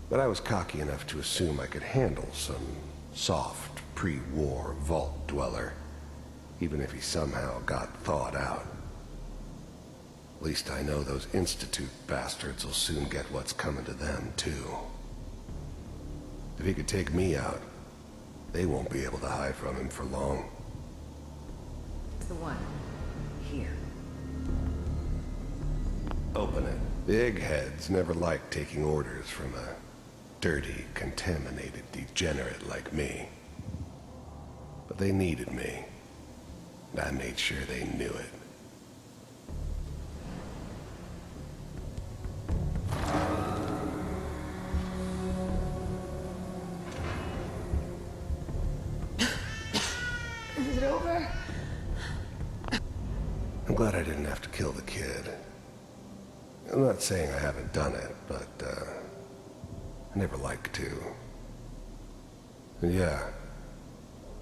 But I was cocky enough to assume I could handle some soft, pre-war vault dweller, even if he somehow got thawed out. At least I know those Institute bastards will soon get what's coming to them, too. If he could take me out, they won't be able to hide from him for long. The one. Here. Open it. The eggheads never liked taking orders from a dirty, contaminated degenerate like me. But they needed me, and I made sure they knew it. Is it over? I'm glad I didn't have to kill the kid. I'm not saying I haven't done it, but, I never like to. And yeah,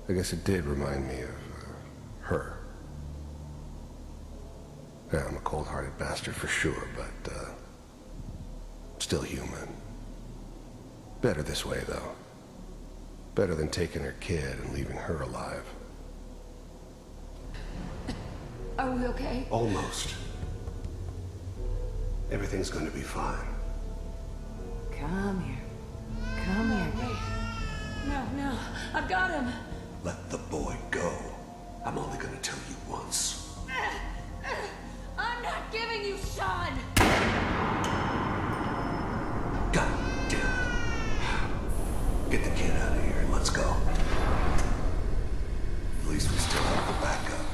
I guess it did remind me of, her. Yeah, I'm a cold-hearted bastard for sure, but, still human. Better this way, though. Better than taking her kid and leaving her alive. Are we okay? Almost. Everything's going to be fine. Come here. Come here. Wait. No. I've got him. Let the boy go. I'm only going to tell you once. I'm not giving you Sean. God damn it. Get the kid out of here and let's go. At least we still have the backup.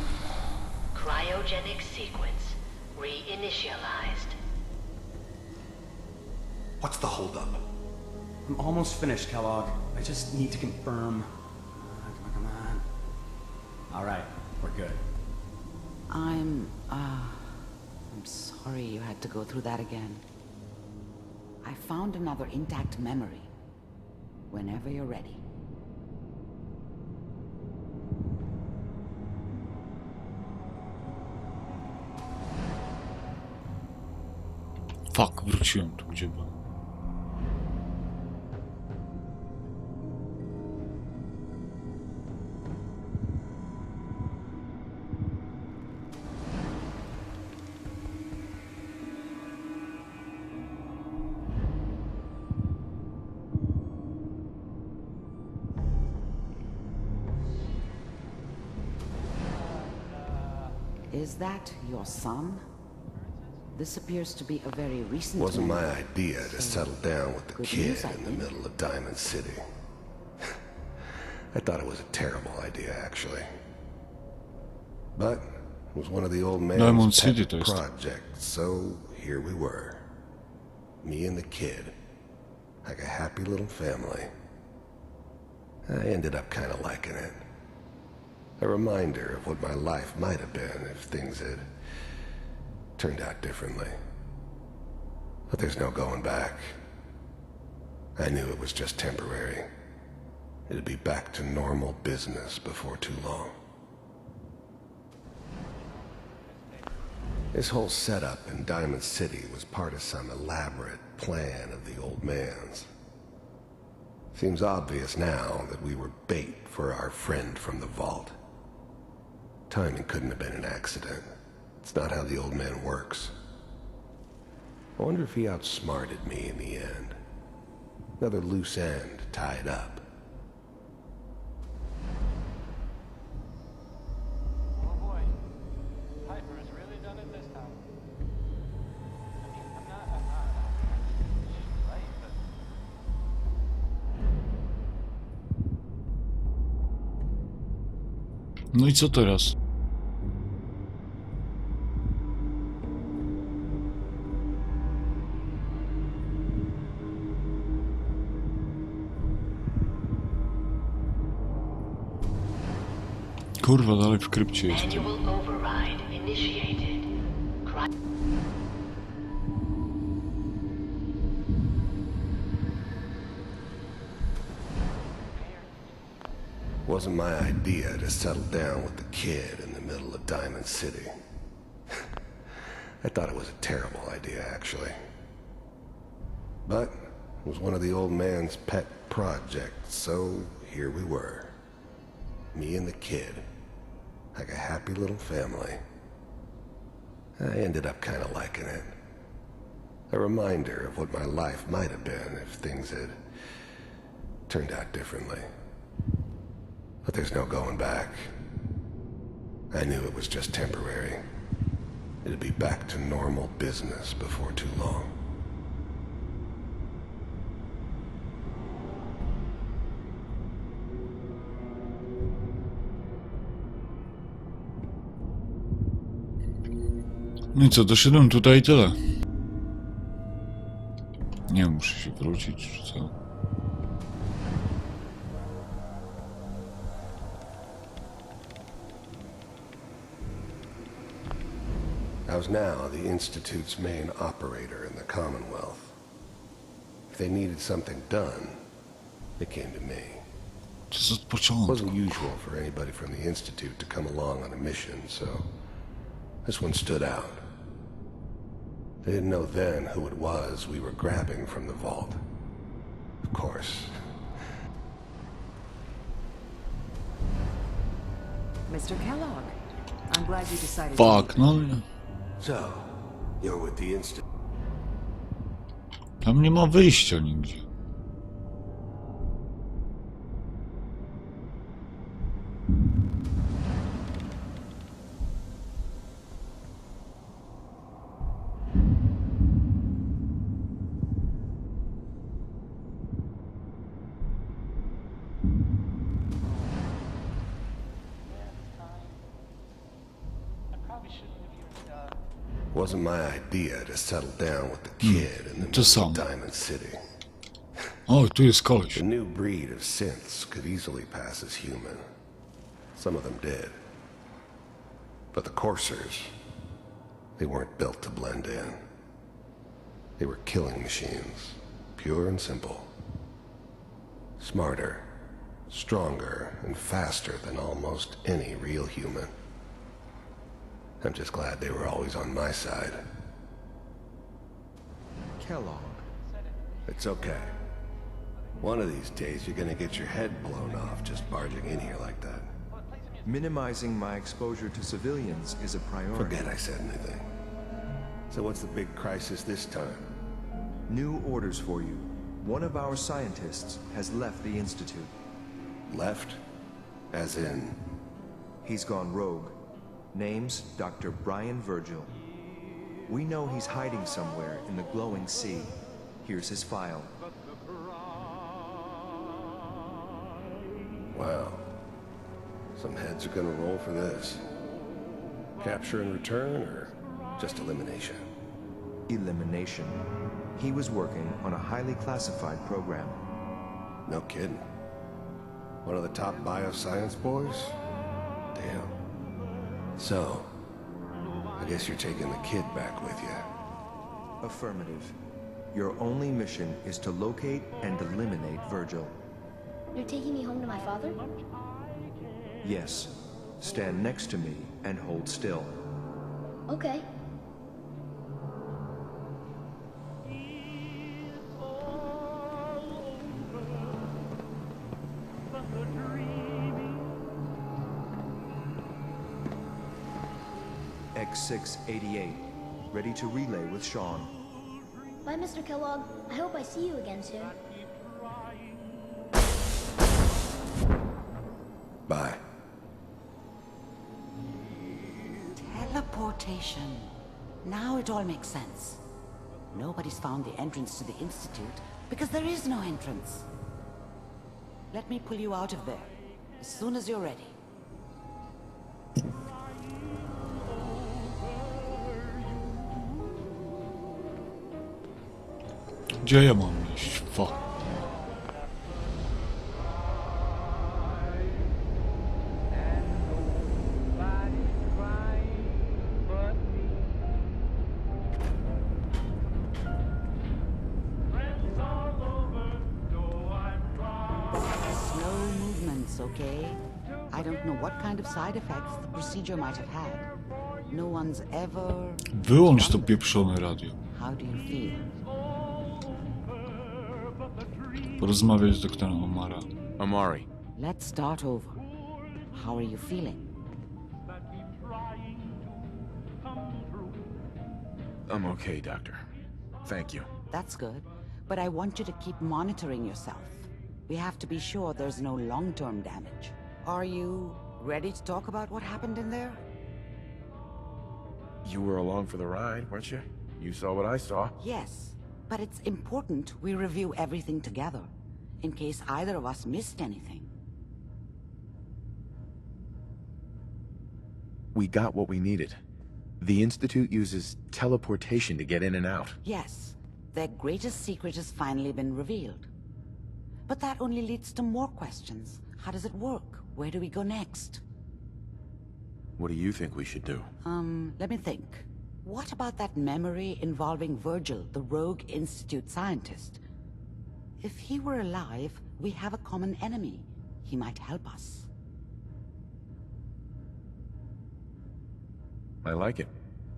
Cryogenic sequence reinitialized. What's the holdup? I'm almost finished, Kellogg. I just need to confirm. Come on. All right, we're good. I'm sorry you had to go through that again. I found another intact memory. Whenever you're ready. Fuck, wróciłem tu, gdzie byłem. Is that your son? This appears to be a very recent Wasn't my memory. idea to settle down with the Good kid news, I in the think. middle of Diamond City. I thought it was a terrible idea, actually. But it was one of the old Diamond man's City pet to jest. projects, so here we were. Me and the kid. Like a happy little family. I ended up kind of liking it. A reminder of what my life might have been if things had turned out differently. But there's no going back. I knew it was just temporary. It'd be back to normal business before too long. This whole setup in Diamond City was part of some elaborate plan of the old man's. Seems obvious now that we were bait for our friend from the vault. Timing couldn't have been an accident. It's not how the old man works. I wonder if he outsmarted me in the end. Another loose end tied up. Oh boy. Piper has really done it this time. I mean, I'm not right, but... No i co teraz? Kurwa, dalej w krypcie jest. Manual override initiated. Wasn't my idea to settle down with the kid in the middle of Diamond City. I thought it was a terrible idea, actually. But it was one of the old man's pet projects, so here we were. Me and the kid. Like a happy little family. I ended up kind of liking it. A reminder of what my life might have been if things had turned out differently. But there's no going back. I knew it was just temporary. It'd be back to normal business before too long. No i co, doszedłem tutaj i tyle. Nie wiem, muszę się wrócić, czy co? I was now the Institute's main operator in the Commonwealth. If they needed something done, they came to me. Just od początku. It wasn't usual for anybody from the Institute to come along on a mission, so this one stood out. They didn't know then who it was we were grabbing from the vault. Of course. Mr. Kellogg, I'm glad you decided Fuck, to... no. So, you're with the Institute. Tam nie ma wyjścia nigdzie. Wasn't my idea to settle down with the kid in the to middle some. of Diamond City. O, tu jest koleś. The new breed of synths could easily pass as human. Some of them did. But the coursers, they weren't built to blend in. They were killing machines, pure and simple. Smarter, stronger, and faster than almost any real human. I'm just glad they were always on my side. Kellogg. It's okay. One of these days you're gonna get your head blown off just barging in here like that. Minimizing my exposure to civilians is a priority. Forget I said anything. So what's the big crisis this time? New orders for you. One of our scientists has left the Institute. Left? As in? He's gone rogue. Name's Dr. Brian Virgil. We know he's hiding somewhere in the glowing sea. Here's his file. Wow. Some heads are gonna roll for this. Capture and return, or just elimination? Elimination. He was working on a highly classified program. No kidding. One of the top bioscience boys? Damn. So, I guess you're taking the kid back with you. Affirmative. Your only mission is to locate and eliminate Virgil. You're taking me home to my father? Yes. Stand next to me and hold still. Okay. X688. Ready to relay with Sean. Bye, Mr. Kellogg. I hope I see you again soon. Bye. Teleportation. Now it all makes sense. Nobody's found the entrance to the Institute because there is no entrance. Let me pull you out of there as soon as you're ready. Gdzie ja mam iść? Fuck. Slow movements, okay? I don't know what kind of side effects the procedure might have had. No one's ever... Wyłącz to pieprzone radio. How do you feel? Porozmawiać z doktorem Omara. Amari. Let's start over. How are you feeling? I'm okay, Doctor. Thank you. That's good, but I want you to keep monitoring yourself. We have to be sure there's no long-term damage. Are you ready to talk about what happened in there? You were along for the ride, weren't you? You saw what I saw. Yes, but it's important we review everything together, in case either of us missed anything. We got what we needed. The Institute uses teleportation to get in and out. Yes, their greatest secret has finally been revealed. But that only leads to more questions. How does it work? Where do we go next? What do you think we should do? Let me think. What about that memory involving Virgil, the rogue Institute scientist? If he were alive, we have a common enemy. He might help us. I like it.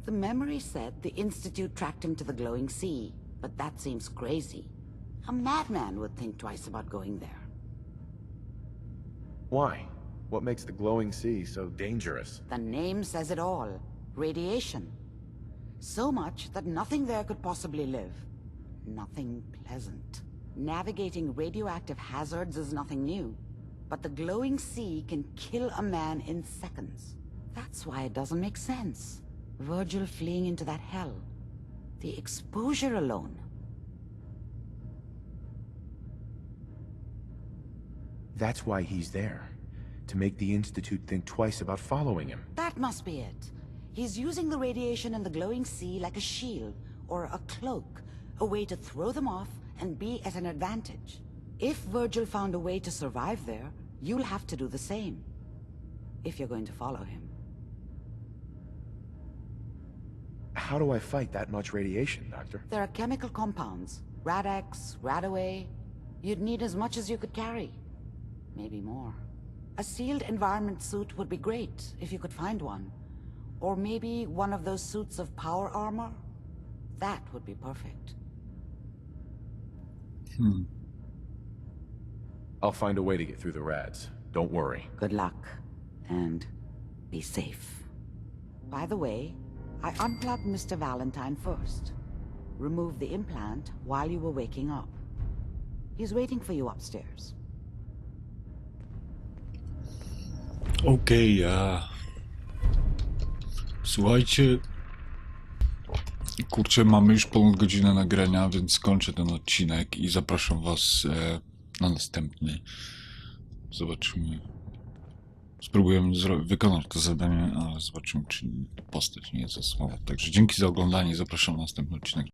The memory said the Institute tracked him to the glowing sea, but that seems crazy. A madman would think twice about going there. Why? What makes the glowing sea so dangerous? The name says it all. Radiation. So much that nothing there could possibly live. Nothing pleasant. Navigating radioactive hazards is nothing new. But the glowing sea can kill a man in seconds. That's why it doesn't make sense. Virgil fleeing into that hell. The exposure alone. That's why he's there. To make the Institute think twice about following him. That must be it. He's using the radiation in the glowing sea like a shield, or a cloak, a way to throw them off and be at an advantage. If Virgil found a way to survive there, you'll have to do the same. If you're going to follow him. How do I fight that much radiation, Doctor? There are chemical compounds. Rad-X, Radaway. You'd need as much as you could carry. Maybe more. A sealed environment suit would be great, if you could find one. Or maybe one of those suits of power armor? That would be perfect. I'll find a way to get through the rads. Don't worry. Good luck. And be safe. By the way, I unplugged Mr. Valentine first. Removed the implant while you were waking up. He's waiting for you upstairs. Okej, Słuchajcie, kurczę, mamy już ponad godzinę nagrania, więc skończę ten odcinek i zapraszam was na następny. Zobaczymy. Spróbujemy wykonać to zadanie, ale zobaczymy, czy postać nie jest za słaba. Także dzięki za oglądanie i zapraszam na następny odcinek.